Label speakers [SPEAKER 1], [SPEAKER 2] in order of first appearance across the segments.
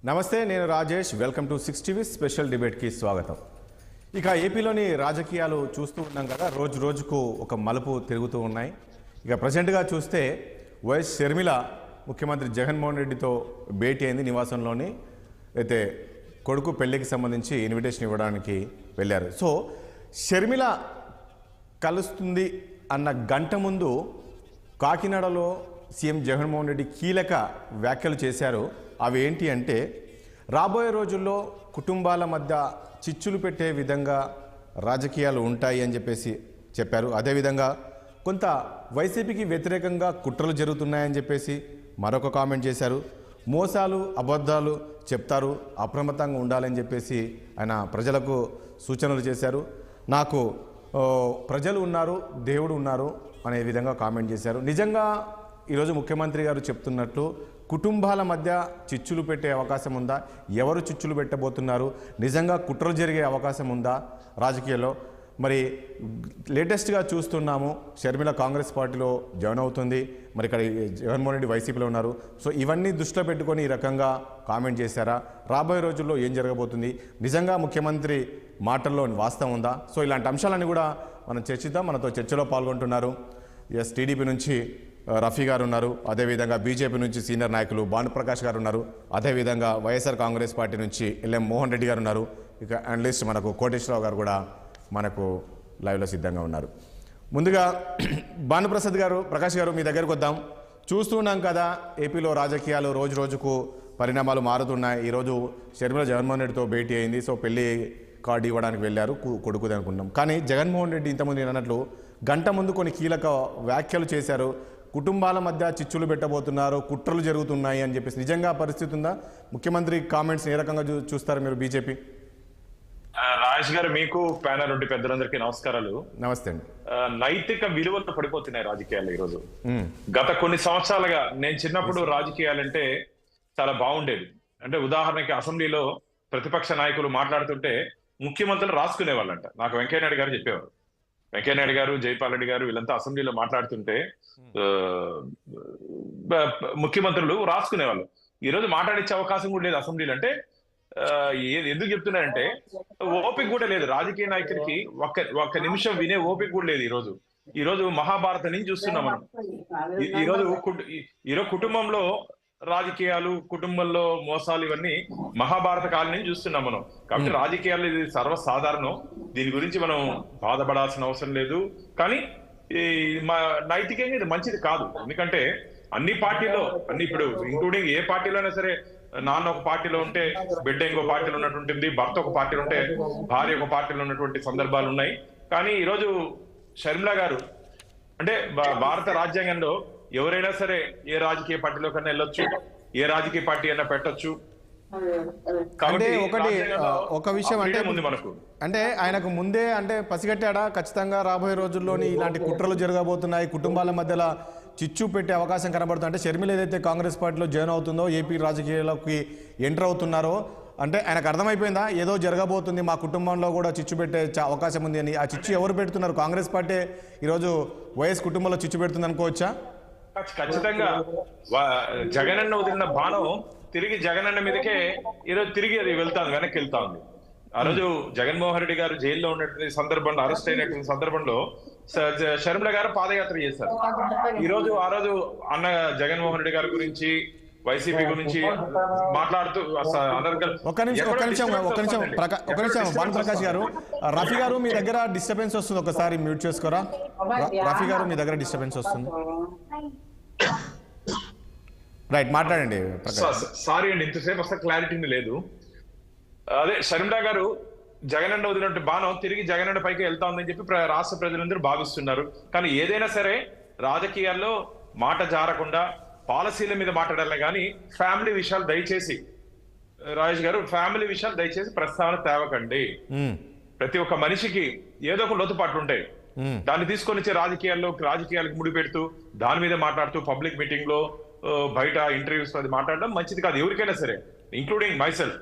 [SPEAKER 1] నమస్తే, నేను Rajesh. Welcome to 6 TV special డిబేట్కి స్వాగతం. ఇక ఏపీలోని రాజకీయాలు చూస్తూ ఉన్నాం కదా, రోజు రోజుకు ఒక మలుపు తిరుగుతూ ఉన్నాయి. ఇక ప్రజెంట్గా చూస్తే వైఎస్ షర్మిల ముఖ్యమంత్రి జగన్మోహన్ రెడ్డితో భేటీ అయింది నివాసంలోని. అయితే కొడుకు పెళ్లికి సంబంధించి ఇన్విటేషన్ ఇవ్వడానికి వెళ్ళారు. సో షర్మిల కలుస్తుంది అన్న గంట ముందు కాకినాడలో సీఎం జగన్మోహన్ రెడ్డి కీలక వ్యాఖ్యలు చేశారు. అవి ఏంటి అంటే, రాబోయే రోజుల్లో కుటుంబాల మధ్య చిచ్చులు పెట్టే విధంగా రాజకీయాలు ఉంటాయి అని చెప్పేసి చెప్పారు. అదేవిధంగా కొంత వైసీపీకి వ్యతిరేకంగా కుట్రలు జరుగుతున్నాయని చెప్పేసి మరొక కామెంట్ చేశారు. మోసాలు అబద్ధాలు చెప్తారు, అప్రమత్తంగా ఉండాలని చెప్పేసి ఆయన ప్రజలకు సూచనలు చేశారు. నాకు ప్రజలు ఉన్నారు, దేవుడు ఉన్నారు అనే విధంగా కామెంట్ చేశారు. నిజంగా ఈరోజు ముఖ్యమంత్రి గారు చెప్తున్నట్లు కుటుంబాల మధ్య చిచ్చులు పెట్టే అవకాశం ఉందా? ఎవరు చిచ్చులు పెట్టబోతున్నారు? నిజంగా కుట్రలు జరిగే అవకాశం ఉందా రాజకీయాల్లో? మరి లేటెస్ట్గా చూస్తున్నాము, షర్మిల కాంగ్రెస్ పార్టీలో జాయిన్ అవుతుంది. మరి ఇక్కడ జగన్మోహన్ రెడ్డి వైసీపీలో ఉన్నారు. సో ఇవన్నీ దృష్టిలో పెట్టుకొని ఈ రకంగా కామెంట్ చేశారా? రాబోయే రోజుల్లో ఏం జరగబోతుంది? నిజంగా ముఖ్యమంత్రి మాటల్లో వాస్తవం ఉందా? సో ఇలాంటి అంశాలన్నీ కూడా మనం చర్చిద్దాం. మనతో చర్చలో పాల్గొంటున్నారు టీడీపీ నుంచి రఫీ గారు ఉన్నారు. అదేవిధంగా బీజేపీ నుంచి సీనియర్ నాయకులు భానుప్రకాష్ గారు ఉన్నారు. అదేవిధంగా వైఎస్ఆర్ కాంగ్రెస్ పార్టీ నుంచి ఎల్ఎం మోహన్ రెడ్డి గారు ఉన్నారు. ఇక అనలిస్ట్ మనకు కోటేశ్వరరావు గారు కూడా మనకు లైవ్లో సిద్ధంగా ఉన్నారు. ముందుగా భానుప్రసాద్ గారు, ప్రకాష్ గారు, మీ దగ్గరకు వద్దాం. చూస్తున్నాం కదా, ఏపీలో రాజకీయాలు రోజు రోజుకు పరిణామాలు మారుతున్నాయి. ఈరోజు షర్మిల జగన్మోహన్ రెడ్డితో భేటీ అయింది. సో పెళ్లి కార్డు ఇవ్వడానికి వెళ్ళారు, కొడుకుది అనుకున్నాం. కానీ జగన్మోహన్ రెడ్డి ఇంతకుముందు అన్నట్లు గంట ముందు కొన్ని కీలక వ్యాఖ్యలు చేశారు. కుటుంబాల మధ్య చిచ్చులు పెట్టబోతున్నారు, కుట్రలు జరుగుతున్నాయి అని చెప్పేసి నిజంగా పరిస్థితి ఉందా? ముఖ్యమంత్రి కామెంట్స్ ఏ రకంగా చూస్తారు మీరు బీజేపీ?
[SPEAKER 2] రాజేష్ గారు, మీకు ప్యానల్ ఉండి పెద్దలందరికీ నమస్కారాలు.
[SPEAKER 1] నమస్తే అండి.
[SPEAKER 2] నైతిక విలువలు పడిపోతున్నాయి రాజకీయాలు ఈరోజు. గత కొన్ని సంవత్సరాలుగా నేను చిన్నప్పుడు రాజకీయాలంటే చాలా బాగుండేది. అంటే ఉదాహరణకి అసెంబ్లీలో ప్రతిపక్ష నాయకులు మాట్లాడుతుంటే ముఖ్యమంత్రులు రాసుకునే వాళ్ళంట. నాకు వెంకయ్యనాయుడు గారు చెప్పేవారు. వెంకయ్యనాయుడు గారు, జైపాల్ రెడ్డి గారు వీళ్ళంతా అసెంబ్లీలో మాట్లాడుతుంటే ముఖ్యమంత్రులు రాసుకునేవాళ్ళు. ఈ రోజు మాట్లాడించే అవకాశం కూడా లేదు అసెంబ్లీలో. అంటే ఎందుకు చెప్తున్నారంటే ఓపిక కూడా లేదు రాజకీయ నాయకుడికి. ఒక్క నిమిషం వినే ఓపిక కూడా లేదు ఈ రోజు మహాభారతం నుంచి చూస్తున్నాం మనం. ఈరోజు కుటుంబంలో రాజకీయాలు, కుటుంబంలో మోసాలు, ఇవన్నీ మహాభారత కాలం నుంచి చూస్తున్నాం మనం. కాబట్టి రాజకీయాలు ఇది సర్వసాధారణం. దీని గురించి మనం బాధపడాల్సిన అవసరం లేదు. కానీ నైతికంగా ఇది మంచిది కాదు. ఎందుకంటే అన్ని పార్టీలో ఇప్పుడు ఇంక్లూడింగ్ ఏ పార్టీలోనే సరే, నాన్న ఒక పార్టీలో ఉంటే బిడ్డ ఇంకో పార్టీలో ఉన్నటువంటి, భర్త ఒక పార్టీలో ఉంటే భార్య ఒక పార్టీలో ఉన్నటువంటి సందర్భాలు ఉన్నాయి. కానీ ఈరోజు షర్మిల గారు అంటే భారత రాజ్యాంగంలో ఎవరైనా సరే ఏ రాజకీయ పార్టీలో కన్నా వెళ్ళొచ్చు, ఏ రాజకీయ పార్టీ అయినా పెట్టొచ్చు.
[SPEAKER 1] అంటే ఒక విషయం అంటే ముందు మనకు అంటే ఆయనకు ముందే అంటే పసిగట్టాడా ఖచ్చితంగా రాబోయే రోజుల్లోని ఇలాంటి కుట్రలు జరగబోతున్నాయి, కుటుంబాల మధ్యలో చిచ్చు పెట్టే అవకాశం కనబడుతుంది. అంటే షర్మిల ఏదైతే కాంగ్రెస్ పార్టీలో జాయిన్ అవుతుందో, ఏపీ రాజకీయాల్లోకి ఎంటర్ అవుతున్నారో, అంటే ఆయనకు అర్థమైపోయిందా ఏదో జరగబోతుంది, మా కుటుంబంలో కూడా చిచ్చు పెట్టే అవకాశం ఉంది అని? ఆ చిచ్చు ఎవరు పెడుతున్నారు? కాంగ్రెస్ పార్టీ ఈరోజు వైఎస్ కుటుంబంలో చిచ్చు పెడుతుంది అనుకోవచ్చా?
[SPEAKER 2] ఖచ్చితంగా జగనన్న వదిలిన బాణం తిరిగి జగనన్న మీదకే ఈరోజు తిరిగి అది వెనక్కి వెళ్తా ఉంది. ఆ రోజు జగన్మోహన్ రెడ్డి గారు జైల్లో ఉన్నటువంటి సందర్భంలో, అరెస్ట్ అయినటువంటి సందర్భంలో షర్మిల గారు పాదయాత్ర చేశారు. ఆ రోజు అన్న జగన్మోహన్ రెడ్డి గారి గురించి, వైసీపీ గురించి మాట్లాడుతూ
[SPEAKER 1] ఒక్క నిమిషం భానుప్రకాష్ గారు, రఫీ గారు మీ దగ్గర డిస్టర్బెన్స్ వస్తుంది, ఒకసారి మ్యూట్ చేసుకోరా. రఫీ గారు మీ దగ్గర డిస్టర్బెన్స్ వస్తుంది. రైట్, మాట్లాడండి.
[SPEAKER 2] సారీ అండి, ఇంతసేపు అసలు క్లారిటీ లేదు. అదే షర్మిల గారు జగనన్న వదిలినట్టు బాణం తిరిగి జగనన్న పైకి వెళ్తా ఉందని చెప్పి రాష్ట్ర ప్రజలందరూ భావిస్తున్నారు. కానీ ఏదైనా సరే రాజకీయాల్లో మాట జారకుండా పాలసీల మీద మాట్లాడాలి. కానీ ఫ్యామిలీ విషయాలు దయచేసి, రాజేష్ గారు, ఫ్యామిలీ విషయాలు దయచేసి ప్రస్తావన తేవకండి. ప్రతి ఒక్క మనిషికి ఏదో ఒక లోతుపాట్లు ఉంటాయి. దాన్ని తీసుకొని వచ్చే రాజకీయాలకు ముడిపెడుతూ దాని మీద మాట్లాడుతూ పబ్లిక్ మీటింగ్ లో, బయట ఇంటర్వ్యూస్ అది మాట్లాడడం మంచిది కాదు ఎవరికైనా సరే, ఇంక్లూడింగ్ మైసెల్ఫ్.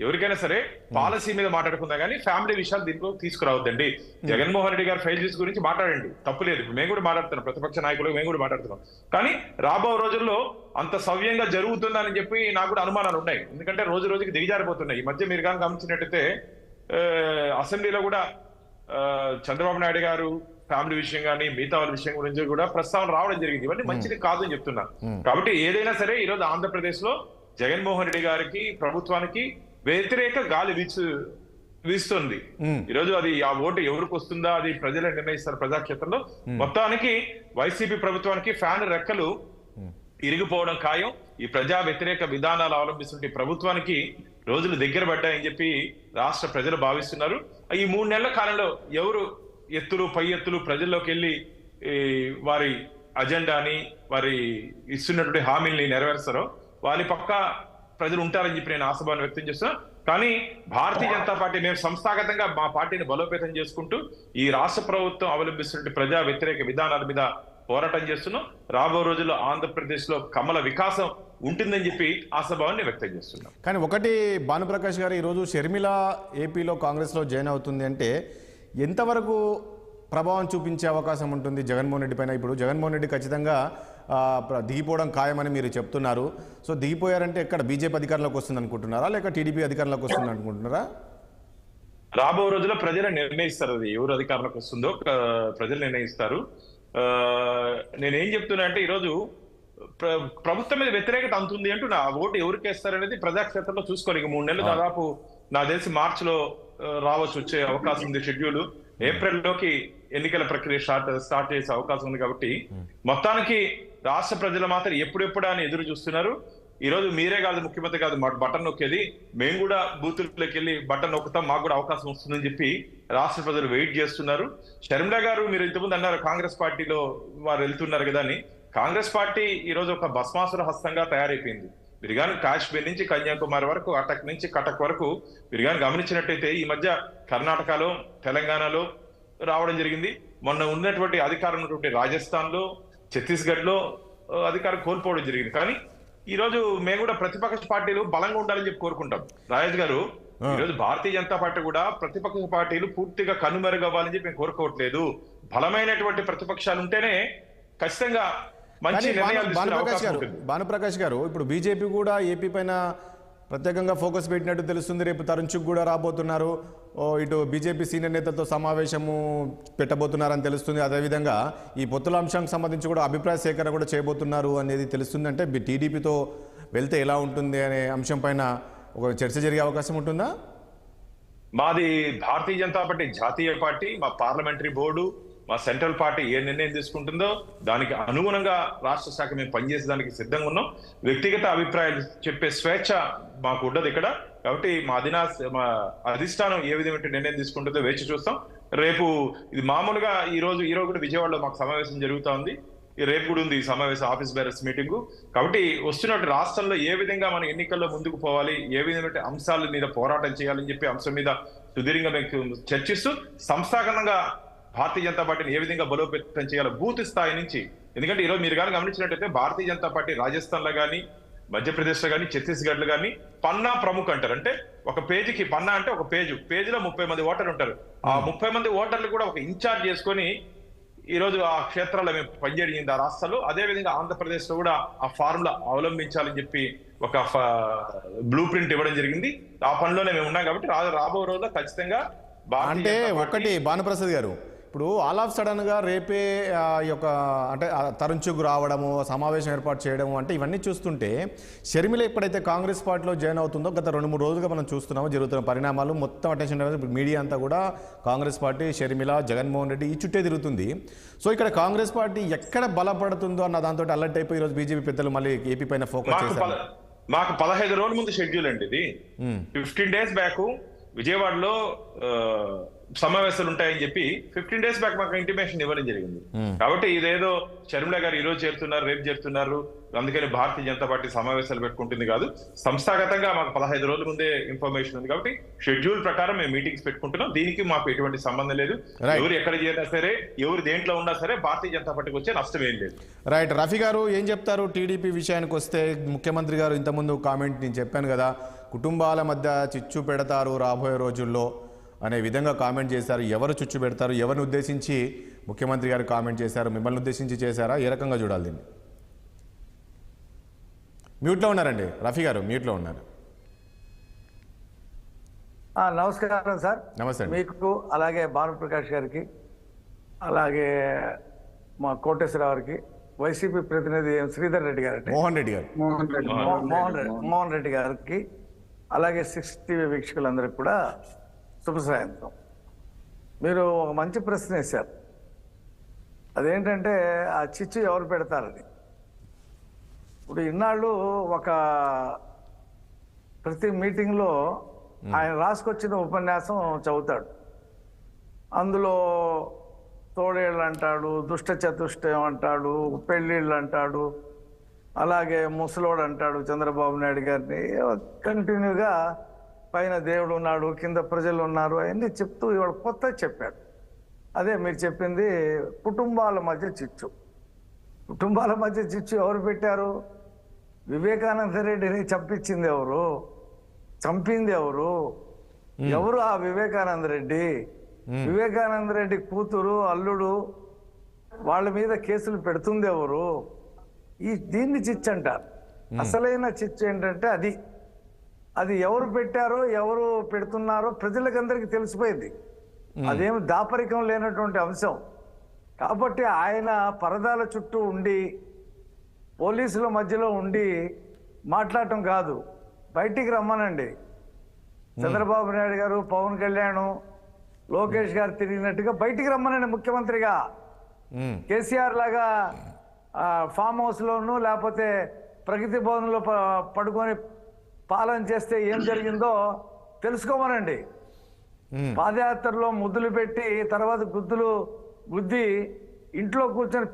[SPEAKER 2] ఎవరికైనా సరే పాలసీ మీద మాట్లాడుకుందాం కానీ ఫ్యామిలీ విషయాలు దీంట్లో తీసుకురావద్దండి. జగన్మోహన్ రెడ్డి గారి ఫెయిల్యూర్స్ గురించి మాట్లాడండి, తప్పులేదు. మేము కూడా మాట్లాడుతున్నాం, ప్రతిపక్ష నాయకులు మేము కూడా మాట్లాడుతున్నాం. కానీ రాబో రోజుల్లో అంత సవ్యంగా జరుగుతుందని చెప్పి నాకు కూడా అనుమానాలు ఉన్నాయి. ఎందుకంటే రోజు రోజుకి దిగజారిపోతున్నాయి. ఈ మధ్య మీరు కానీ గమనించినట్టయితే అసెంబ్లీలో కూడా చంద్రబాబు నాయుడు గారు ఫ్యామిలీ విషయం కానీ మిగతా వాళ్ళ విషయం గురించి కూడా ప్రస్తావన రావడం జరిగింది. ఇవన్నీ మంచిది కాదు అని చెప్తున్నా. కాబట్టి ఏదైనా సరే ఈరోజు ఆంధ్రప్రదేశ్ లో జగన్మోహన్ రెడ్డి గారికి ప్రభుత్వానికి వ్యతిరేక గాలి వీస్తుంది. ఈరోజు అది ఆ ఓటు ఎవరికి వస్తుందా అది ప్రజలే నిర్ణయిస్తారు ప్రజాక్షేత్రంలో. మొత్తానికి వైసీపీ ప్రభుత్వానికి ఫ్యాన్ రెక్కలు ఇరిగిపోవడం ఖాయం. ఈ ప్రజా వ్యతిరేక విధానాలు అవలంబిస్తుంటే ప్రభుత్వానికి రోజులు దగ్గర పడ్డాయని చెప్పి రాష్ట్ర ప్రజలు భావిస్తున్నారు. ఈ 3 నెలల కాలంలో ఎవరు ఎత్తులు పై ఎత్తులు ప్రజల్లోకి వెళ్ళి వారి అజెండాని వారి ఇస్తున్నటువంటి హామీల్ని నెరవేరుస్తారో వాళ్ళ పక్క ప్రజలు ఉంటారని చెప్పి నేను ఆశాభావం వ్యక్తం చేస్తున్నా. కానీ భారతీయ జనతా పార్టీ మేము సంస్థాగతంగా మా పార్టీని బలోపేతం చేసుకుంటూ ఈ రాష్ట్ర ప్రభుత్వం అవలంబిస్తున్న ప్రజా వ్యతిరేక విధానాల మీద పోరాటం చేస్తున్నాం. రాబో రోజుల్లో ఆంధ్రప్రదేశ్ లో కమల వికాసం ఉంటుందని చెప్పి ఆశాభావాన్ని వ్యక్తం చేస్తున్నాం.
[SPEAKER 1] కానీ ఒకటి భానుప్రకాష్ గారు, ఈరోజు షర్మిల ఏపీలో కాంగ్రెస్లో జాయిన్ అవుతుంది అంటే ఎంతవరకు ప్రభావం చూపించే అవకాశం ఉంటుంది జగన్మోహన్ రెడ్డి పైన? ఇప్పుడు జగన్మోహన్ రెడ్డి ఖచ్చితంగా దిగిపోవడం ఖాయమని మీరు చెప్తున్నారు. సో దిగిపోయారంటే ఎక్కడ బీజేపీ అధికారంలోకి వస్తుంది అనుకుంటున్నారా, లేక టీడీపీ అధికారంలోకి వస్తుంది అనుకుంటున్నారా?
[SPEAKER 2] రాబో రోజుల్లో ప్రజలు నిర్ణయిస్తారు. అది ఎవరు అధికారంలోకి వస్తుందో ప్రజలు నిర్ణయిస్తారు. నేనేం చెప్తున్నా అంటే ఈరోజు ప్రభుత్వం మీద వ్యతిరేకత అంతుంది అంటూ నా ఓటు ఎవరికి వేస్తారనేది ప్రజాక్షేత్రంలో చూసుకోవాలి. 3 నెలలు దాదాపు నాకు తెలిసి మార్చ్ లో రావచ్చు, వచ్చే అవకాశం ఉంది. షెడ్యూల్ ఏప్రిల్ లోకి ఎన్నికల ప్రక్రియ స్టార్ట్ చేసే అవకాశం ఉంది. కాబట్టి మొత్తానికి రాష్ట్ర ప్రజలు మాత్రం ఎప్పుడెప్పుడు అని ఎదురు చూస్తున్నారు. ఈ రోజు మీరే కాదు, ముఖ్యమంత్రి కాదు, బటన్ నొక్కేది మేము కూడా బూతుల్లోకి వెళ్ళి బటన్ నొక్కుతాం, మాకు కూడా అవకాశం వస్తుందని చెప్పి రాష్ట్ర ప్రజలు వెయిట్ చేస్తున్నారు. షర్మిల గారు మీరు ఇంతకుముందు అన్నారు కాంగ్రెస్ పార్టీలో వారు వెళ్తున్నారు కదా అని. కాంగ్రెస్ పార్టీ ఈ రోజు ఒక భస్మాసుర హస్తంగా తయారైపోయింది. మీరు కానీ కాశ్మీర్ నుంచి కన్యాకుమారి వరకు, అటక్ నుంచి కటక్ వరకు మీరు కానీ గమనించినట్టయితే ఈ మధ్య కర్ణాటకలో తెలంగాణలో రావడం జరిగింది. మొన్న ఉన్నటువంటి అధికారం ఉన్నటువంటి రాజస్థాన్ లో ఛత్తీస్గఢ్ లో అధికారం కోల్పోవడం జరిగింది. కానీ ఈ రోజు మేము కూడా ప్రతిపక్ష పార్టీలు బలంగా ఉండాలని చెప్పి కోరుకుంటాం. రాజేష్ గారు, ఈ రోజు భారతీయ జనతా పార్టీ కూడా ప్రతిపక్ష పార్టీలు పూర్తిగా కనుమరుగవ్వాలని చెప్పి మేము కోరుకోవట్లేదు. బలమైనటువంటి ప్రతిపక్షాలు ఉంటేనే ఖచ్చితంగా మంచి నిర్ణయాలు తీసుకునే అవకాశం ఉంటుంది.
[SPEAKER 1] భానుప్రకాష్ గారు, ఇప్పుడు బీజేపీ కూడా ఏపీ పైన ప్రత్యేకంగా ఫోకస్ పెట్టినట్టు తెలుస్తుంది. రేపు తరుణ్ చుగ్ కూడా రాబోతున్నారు. ఇటు బీజేపీ సీనియర్ నేతలతో సమావేశము పెట్టబోతున్నారని తెలుస్తుంది. అదేవిధంగా ఈ పొత్తుల అంశానికి సంబంధించి కూడా అభిప్రాయ సేకరణ కూడా చేయబోతున్నారు అనేది తెలుస్తుంది. అంటే టీడీపీతో వెళ్తే ఎలా ఉంటుంది అనే అంశం పైన ఒక చర్చ జరిగే అవకాశం ఉంటుందా?
[SPEAKER 2] మాది భారతీయ జనతా పార్టీ జాతీయ పార్టీ. మా పార్లమెంటరీ బోర్డు, మా సెంట్రల్ పార్టీ ఏ నిర్ణయం తీసుకుంటుందో దానికి అనుగుణంగా రాష్ట్ర శాఖ మేము పనిచేసేదానికి సిద్ధంగా ఉన్నాం. వ్యక్తిగత అభిప్రాయాలు చెప్పే స్వేచ్ఛ మాకు ఉండదు ఇక్కడ. కాబట్టి మా అధిష్టానం ఏ విధమైన నిర్ణయం తీసుకుంటుందో వేచి చూస్తాం. రేపు ఇది మామూలుగా ఈ రోజు కూడా విజయవాడలో మాకు సమావేశం జరుగుతూ ఉంది. రేపు కూడా ఉంది ఈ సమావేశం, ఆఫీస్ బేరర్స్ మీటింగ్. కాబట్టి వస్తున్నట్టు రాష్ట్రంలో ఏ విధంగా మనం ఎన్నికల్లో ముందుకు పోవాలి, ఏ విధమైన అంశాల మీద పోరాటం చేయాలని చెప్పి అంశం మీద సుదీర్ఘంగా మేము చర్చిస్తూ సంస్థాగతంగా భారతీయ జనతా పార్టీని ఏ విధంగా బలోపేతం చేయాలో బూత్ స్థాయి నుంచి. ఎందుకంటే ఈరోజు మీరు కానీ గమనించినట్టయితే భారతీయ జనతా పార్టీ రాజస్థాన్ లో కానీ, మధ్యప్రదేశ్ లో కానీ, ఛత్తీస్గఢ్ లో కానీ పన్నా ప్రముఖ అంటారు. అంటే ఒక పేజీకి పన్నా అంటే ఒక పేజీలో 30 మంది ఓటర్లు ఉంటారు. ఆ 30 మంది ఓటర్లు కూడా ఒక ఇన్ఛార్జ్ చేసుకొని ఈ రోజు ఆ క్షేత్రాల్లో మేము పనిచేయడం ఆ రాష్ట్రాల్లో. అదే విధంగా ఆంధ్రప్రదేశ్ లో కూడా ఆ ఫార్ములా అవలంబించాలని చెప్పి ఒక బ్లూ ప్రింట్ ఇవ్వడం జరిగింది. ఆ పనిలోనే మేము ఉన్నాం. కాబట్టి రాబో రోజుల్లో ఖచ్చితంగా
[SPEAKER 1] అంటే ఒకటి భానుప్రసాద్ గారు, ఇప్పుడు ఆల్ ఆఫ్ సడన్ గా రేపే ఈ యొక్క అంటే తరుణ్ చుగ్ రావడము, సమావేశం ఏర్పాటు చేయడము, అంటే ఇవన్నీ చూస్తుంటే షర్మిల ఎప్పుడైతే కాంగ్రెస్ పార్టీలో జాయిన్ అవుతుందో గత 2-3 రోజులుగా మనం చూస్తున్నాము జరుగుతున్న పరిణామాలు మొత్తం అటెన్షన్ మీడియా అంతా కూడా కాంగ్రెస్ పార్టీ, షర్మిల, జగన్మోహన్ రెడ్డి ఈ చుట్టే తిరుగుతుంది. సో ఇక్కడ కాంగ్రెస్ పార్టీ ఎక్కడ బలపడుతుందో అన్న దాంతో అలర్ట్ అయిపోయి ఈరోజు బీజేపీ పెద్దలు మళ్ళీ ఏపీ పైన ఫోకస్ చేశారు.
[SPEAKER 2] మాకు 15 రోజుల ముందు షెడ్యూల్ అండి ఇది. 15 days బ్యాక్ విజయవాడలో సమావేశాలు ఉంటాయని చెప్పి 15 days బ్యాక్ మాకు ఇంటిమేషన్ ఇవ్వడం జరిగింది. కాబట్టి ఇదేదో షర్మిల గారు ఈ రోజు చేరుతున్నారు, రేపు చేరుతున్నారు, అందుకని భారతీయ జనతా పార్టీ సమావేశాలు పెట్టుకుంటుంది కాదు. సంస్థాగతంగా మాకు 15 రోజుల ముందే ఇన్ఫర్మేషన్ ఉంది. కాబట్టి షెడ్యూల్ ప్రకారం మేము మీటింగ్స్ పెట్టుకుంటున్నాం. దీనికి మాకు ఎటువంటి సంబంధం లేదు. ఎవరు ఎక్కడ చేరినా సరే, ఎవరు దేంట్లో ఉన్నా సరే భారతీయ జనతా పార్టీకి వచ్చే నష్టం ఏం లేదు.
[SPEAKER 1] రైట్. రఫీ గారు ఏం చెప్తారు టీడీపీ విషయానికి వస్తే? ముఖ్యమంత్రి గారు ఇంతకుముందు కామెంట్ నేను చెప్పాను కదా, కుటుంబాల మధ్య చిచ్చు పెడతారు రాబోయే రోజుల్లో అనే విధంగా కామెంట్ చేశారు. ఎవరు చిచ్చు పెడతారు, ఎవరిని ఉద్దేశించి ముఖ్యమంత్రి గారు కామెంట్ చేశారు, మిమ్మల్ని ఉద్దేశించి చేశారా, ఏ రకంగా చూడాలి దీన్ని? మ్యూట్లో ఉన్నారండి రఫీ గారు, మ్యూట్లో ఉన్నారు.
[SPEAKER 3] నమస్కారం సార్.
[SPEAKER 1] నమస్తే అండి.
[SPEAKER 3] మీకు అలాగే భానుప్రకాష్ గారికి, అలాగే మా కోటేశ్వరరావు గారికి, వైసీపీ ప్రతినిధి శ్రీధర్ రెడ్డి గారికి,
[SPEAKER 1] మోహన్ రెడ్డి గారు,
[SPEAKER 3] మోహన్ రెడ్డి గారికి, అలాగే 6 టీవీ వీక్షకులందరికీ కూడా శుభ సాయంత్రం. మీరు ఒక మంచి ప్రశ్న వేశారు. అదేంటంటే ఆ చిచ్చు ఎవరు పెడతారని. ఇప్పుడు ఇన్నాళ్ళు ఒక ప్రతి మీటింగ్లో ఆయన రాసుకొచ్చిన ఉపన్యాసం చదువుతాడు. అందులో తోడేళ్ళు అంటాడు, దుష్ట చతుష్టయం అంటాడు, పెళ్ళిళ్ళు అంటాడు, అలాగే ముసలోడు అంటాడు చంద్రబాబు నాయుడు గారిని. కంటిన్యూగా పైన దేవుడు ఉన్నాడు, కింద ప్రజలు ఉన్నారు, అవన్నీ చెప్తూ ఇవాళ కొత్త చెప్పాడు. అదే మీరు చెప్పింది, కుటుంబాల మధ్య చిచ్చు. కుటుంబాల మధ్య చిచ్చు ఎవరు పెట్టారు? వివేకానంద రెడ్డిని చంపించింది ఎవరు? చంపింది ఎవరు? ఎవరు ఆ వివేకానంద రెడ్డి? వివేకానంద రెడ్డి కూతురు, అల్లుడు, వాళ్ళ మీద కేసులు పెడుతుంది ఎవరు? దీన్ని చిచ్చు అంటారు. అసలైన చిచ్చు ఏంటంటే అది ఎవరు పెట్టారో, ఎవరు పెడుతున్నారో ప్రజలకందరికీ తెలిసిపోయింది. అదేమి దాపరికం లేనటువంటి అంశం. కాబట్టి ఆయన పరదాల చుట్టూ ఉండి, పోలీసుల మధ్యలో ఉండి మాట్లాడటం కాదు, బయటికి రమ్మనండి. చంద్రబాబు నాయుడు గారు, పవన్ కళ్యాణ్, లోకేష్ గారు తిరిగినట్టుగా బయటికి రమ్మనండి ముఖ్యమంత్రిగా. కేసీఆర్ లాగా ఫామ్ హౌస్లోనూ లేకపోతే ప్రగతి భవన్లో పడుకొని పాలన చేస్తే ఏం జరిగిందో తెలుసుకోమనండి. పాదయాత్రలో ముద్దులు పెట్టి తర్వాత గుద్ది ఇంట్లో కూర్చొని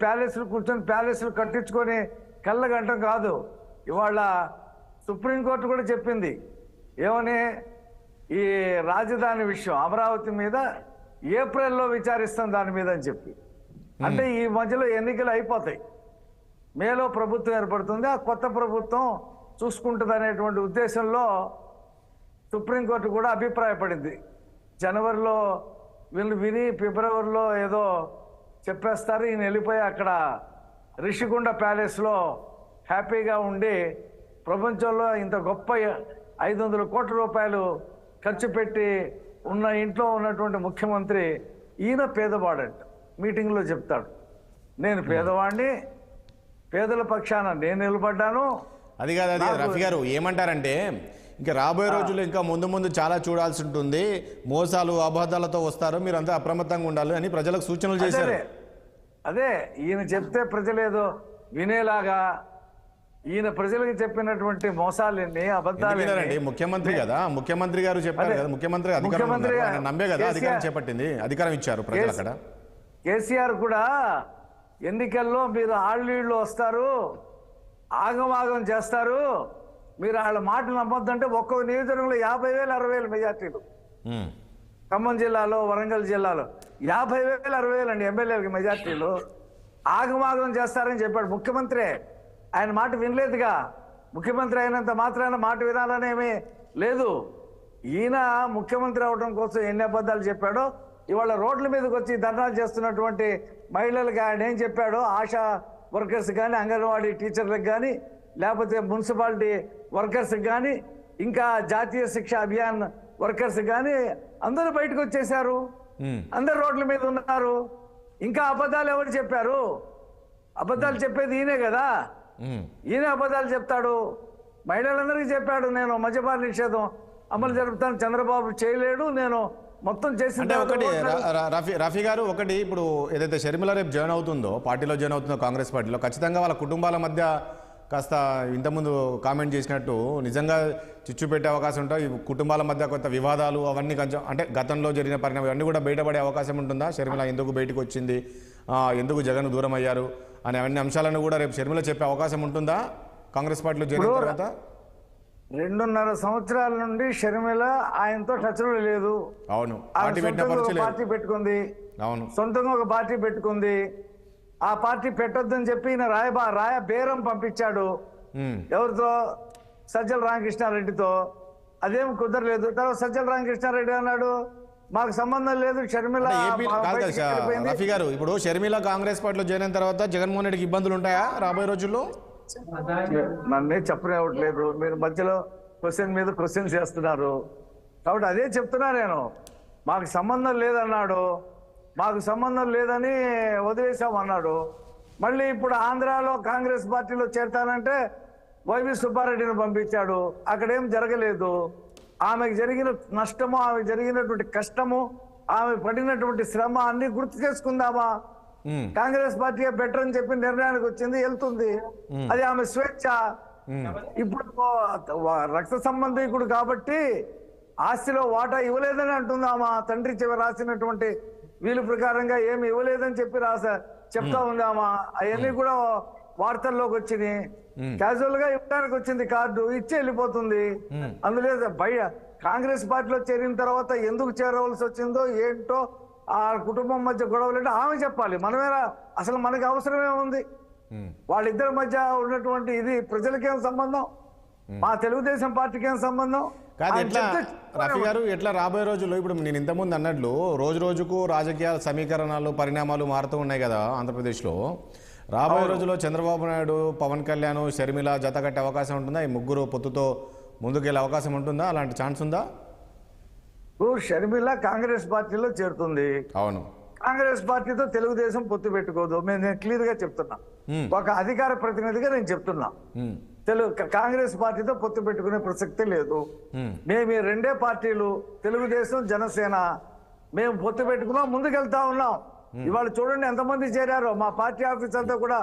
[SPEAKER 3] ప్యాలెస్లు కట్టించుకొని కళ్ళగంటం కాదు. ఇవాళ సుప్రీంకోర్టు కూడా చెప్పింది ఏమని, ఈ రాజధాని విషయం అమరావతి మీద ఏప్రిల్లో విచారిస్తాం దాని మీద అని చెప్పి. అంటే ఈ మధ్యలో ఎన్నికలు అయిపోతాయి, మేలో ప్రభుత్వం ఏర్పడుతుంది, ఆ కొత్త ప్రభుత్వం చూసుకుంటుంది అనేటువంటి ఉద్దేశంలో సుప్రీంకోర్టు కూడా అభిప్రాయపడింది. జనవరిలో వీళ్ళు విని ఫిబ్రవరిలో ఏదో చెప్పేస్తారు, ఈయన వెళ్ళిపోయి అక్కడ రిషికొండ ప్యాలెస్లో హ్యాపీగా ఉండి ప్రపంచంలో ఇంత గొప్ప 500 కోట్ల రూపాయలు ఖర్చు పెట్టి ఉన్న ఇంట్లో ఉన్నటువంటి ముఖ్యమంత్రి ఈయన పేదవాడంట. మీటింగ్లో చెప్తాడు, నేను పేదవాడిని, పేదల పక్షాన నేను నిలబడ్డాను.
[SPEAKER 1] అది కాదు, అది రఫీ గారు ఏమంటారంటే, ఇంకా రాబోయే రోజుల్లో ఇంకా ముందు చాలా చూడాల్సి ఉంటుంది, మోసాలు అబద్ధాలతో వస్తారు, మీరు అంతా అప్రమత్తంగా ఉండాలి అని ప్రజలకు సూచనలు చేశారు.
[SPEAKER 3] అదే ఈయన చెప్తే ప్రజలేదో వినేలాగా, ఈయన ప్రజలకు చెప్పినటువంటి మోసాలన్నీ అబద్ధాలు.
[SPEAKER 1] ముఖ్యమంత్రి కదా, ముఖ్యమంత్రి గారు చెప్పారు కదా, ముఖ్యమంత్రి అధికారం నమ్మే కదా అధికారం చేపట్టింది, అధికారం ఇచ్చారు ప్రజలు. అక్కడ
[SPEAKER 3] కేసీఆర్ కూడా ఎన్నికల్లో మీరు ఆళ్ళు వస్తారు, ఆగమాగం చేస్తారు, మీరు వాళ్ళ మాటలు నమ్మొద్దంటే ఒక్కొక్క నియోజకవర్గంలో 50,000 60,000 మెజార్టీలు. ఖమ్మం జిల్లాలో, వరంగల్ జిల్లాలో 50,000 60,000 అండి ఎమ్మెల్యేలకి మెజార్టీలు. ఆగమాగం చేస్తారని చెప్పాడు ముఖ్యమంత్రి. ఆయన మాట వినలేదుగా. ముఖ్యమంత్రి అయినంత మాత్రాన మాట వినాలనేమీ లేదు. ఈయన ముఖ్యమంత్రి అవడం కోసం ఎన్ని అబద్ధాలు చెప్పాడో, ఇవాళ రోడ్ల మీదకి వచ్చి ధర్నాలు చేస్తున్నటువంటి మహిళలకు ఆయన ఏం చెప్పాడో, ఆశా వర్కర్స్ కానీ, అంగన్వాడీ టీచర్లకు కానీ, లేకపోతే మున్సిపాలిటీ వర్కర్స్కి కానీ, ఇంకా జాతీయ శిక్ష అభియాన్ వర్కర్స్ కానీ అందరూ బయటకు వచ్చేసారు, అందరు రోడ్ల మీద ఉన్నారు. ఇంకా అబద్ధాలు ఎవరు చెప్పారు? అబద్ధాలు చెప్పేది ఈయనే కదా. ఈయన అబద్ధాలు చెప్తాడు. మహిళలందరికీ చెప్పాడు, నేను మద్యపాన నిషేధం అమలు జరుపుతాను, చంద్రబాబు చేయలేడు, నేను మొత్తం చేసి.
[SPEAKER 1] ఒకటి రఫీ గారు, ఒకటి ఇప్పుడు ఏదైతే షర్మిల రేపు జాయిన్ అవుతుందో, పార్టీలో జాయిన్ అవుతుందో కాంగ్రెస్ పార్టీలో, ఖచ్చితంగా వాళ్ళ కుటుంబాల మధ్య కాస్త ఇంతకుముందు కామెంట్ చేసినట్టు నిజంగా చిచ్చు పెట్టే అవకాశం ఉంటాయి. కుటుంబాల మధ్య కొంత వివాదాలు అవన్నీ కొంచెం అంటే గతంలో జరిగిన పరిణామాలు అన్నీ కూడా బయటపడే అవకాశం ఉంటుందా? షర్మిల ఎందుకు బయటకు వచ్చింది, ఎందుకు జగన్ దూరం అయ్యారు అనే అన్ని అంశాలను కూడా రేపు షర్మిల చెప్పే అవకాశం ఉంటుందా కాంగ్రెస్ పార్టీలో చేరిన తర్వాత?
[SPEAKER 3] 2.5 సంవత్సరాల నుండి షర్మిల ఆయనతో టచ్లో లేదు.
[SPEAKER 1] అవును,
[SPEAKER 3] పార్టీ పెట్టుకుంది, అవును, సొంతంగా ఒక పార్టీ పెట్టుకుంది. ఆ పార్టీ పెట్టొద్దని చెప్పి ఈయన రాయ బేరం పంపించాడు. ఎవరితో? సజ్జల రామకృష్ణారెడ్డితో. అదేం కుదరలేదు. తర్వాత సజ్జల రామకృష్ణారెడ్డి అన్నాడు మాకు సంబంధం లేదు, షర్మిల
[SPEAKER 1] ఏపీ కాదు కదా
[SPEAKER 3] బయటికి వెళ్ళిపోయింది.
[SPEAKER 1] రఫీ గారు, ఇప్పుడు షర్మిల కాంగ్రెస్ పార్టీలో జాయిన్ అయిన తర్వాత జగన్మోహన్ రెడ్డికి ఇబ్బందులు ఉంటాయా రాబోయే రోజుల్లో?
[SPEAKER 3] నన్నే చెప్పనివ్వట్లేదు, మీరు మధ్యలో క్వశ్చన్ మీద క్వశ్చన్ చేస్తున్నారు. కాబట్టి అదే చెప్తున్నా నేను, మాకు సంబంధం లేదన్నాడు, మాకు సంబంధం లేదని వదిలేసామన్నాడు. మళ్ళీ ఇప్పుడు ఆంధ్రాలో కాంగ్రెస్ పార్టీలో చేరతానంటే వైవి సుబ్బారెడ్డిని పంపించాడు, అక్కడేం జరగలేదు. ఆమెకు జరిగిన నష్టము, ఆమెకు జరిగినటువంటి కష్టము, ఆమె పడినటువంటి శ్రమ అన్ని గుర్తు చేసుకుందామా? కాంగ్రెస్ పార్టీ బెటర్ అని చెప్పి నిర్ణయానికి వచ్చింది, వెళ్తుంది, అది ఆమె స్వేచ్ఛ. ఇప్పుడు రక్త సంబంధికుడు కాబట్టి ఆస్తిలో వాటా ఇవ్వలేదని అంటుందామా? తండ్రి చివరి రాసినటువంటి వీలు ప్రకారంగా ఏమి ఇవ్వలేదని చెప్పి చెప్తా ఉందామా? అవన్నీ కూడా వార్తల్లోకి వచ్చినాయి. క్యాజువల్ గా ఇవ్వడానికి వచ్చింది, కార్డు ఇచ్చి వెళ్ళిపోతుంది. అందులో కాంగ్రెస్ పార్టీలో చేరిన తర్వాత ఎందుకు చేరవలసి వచ్చిందో ఏంటో, ఆ కుటుంబం మధ్య గొడవలు అంటే ఆమె చెప్పాలి. మనమేనా, అసలు మనకి అవసరమే ఉంది? వాళ్ళిద్దరి మధ్య ఉన్నటువంటి ఇది ప్రజలకేం సంబంధం, మా తెలుగుదేశం పార్టీకి ఏం సంబంధం?
[SPEAKER 1] కాదు, ఎట్లా రఫీ గారు, ఎట్లా రాబోయే రోజుల్లో ఇప్పుడు నేను ఇంతకుముందు అన్నట్లు రోజు రోజుకు రాజకీయ సమీకరణాలు పరిణామాలు మారుతూ ఉన్నాయి కదా ఆంధ్రప్రదేశ్లో. రాబోయే రోజుల్లో చంద్రబాబు నాయుడు, పవన్ కళ్యాణ్, షర్మిల జత కట్టే అవకాశం ఉంటుందా? ఈ ముగ్గురు పొత్తుతో ముందుకెళ్ళే అవకాశం ఉంటుందా? అలాంటి ఛాన్స్ ఉందా?
[SPEAKER 3] షర్మిల కాంగ్రెస్ పార్టీలో చేరుతుంది.
[SPEAKER 1] అవును,
[SPEAKER 3] కాంగ్రెస్ పార్టీతో తెలుగుదేశం పొత్తు పెట్టుకోదు. నేను క్లియర్ గా చెప్తున్నా, ఒక అధికార ప్రతినిధిగా నేను చెప్తున్నా, కాంగ్రెస్ పార్టీతో పొత్తు పెట్టుకునే ప్రసక్తి లేదు. మేము ఈ రెండే పార్టీలు, తెలుగుదేశం, జనసేన, మేము పొత్తు పెట్టుకున్నాం, ముందుకెళ్తా ఉన్నాం. ఇవాళ చూడండి ఎంతమంది చేరారో, మా పార్టీ ఆఫీస్ అంతా కూడా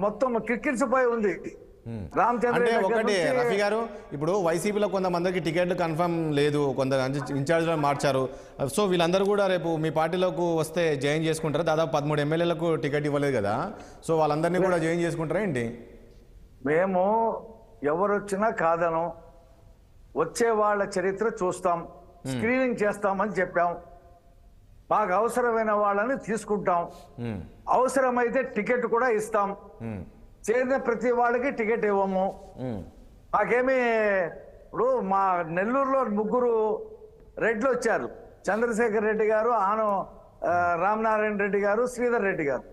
[SPEAKER 3] మొత్తం కిక్కిరిసిపోయి ఉంది.
[SPEAKER 1] అంటే ఒకటి రఫీ గారు, ఇప్పుడు వైసీపీలో కొంతమందికి టికెట్లు కన్ఫర్మ్ లేదు, కొంత ఇన్ఛార్జ్లో మార్చారు. సో వీళ్ళందరూ కూడా రేపు మీ పార్టీలోకి వస్తే జాయిన్ చేసుకుంటారు. దాదాపు 13 ఎమ్మెల్యేలకు టికెట్ ఇవ్వలేదు కదా, సో వాళ్ళందరినీ కూడా జాయిన్ చేసుకుంటారా ఏంటి?
[SPEAKER 3] మేము ఎవరు వచ్చినా కాదను, వచ్చే వాళ్ళ చరిత్ర చూస్తాం, స్క్రీనింగ్ చేస్తామని చెప్పాం. మాకు అవసరమైన వాళ్ళని తీసుకుంటాం, అవసరమైతే టికెట్ కూడా ఇస్తాం. చేరిన ప్రతి వాళ్ళకి టికెట్ ఇవ్వము. మాకేమి ఇప్పుడు మా నెల్లూరులో 3 రెడ్లు వచ్చారు, చంద్రశేఖర్ రెడ్డి గారు, రామనారాయణ రెడ్డి గారు, శ్రీధర్ రెడ్డి గారు.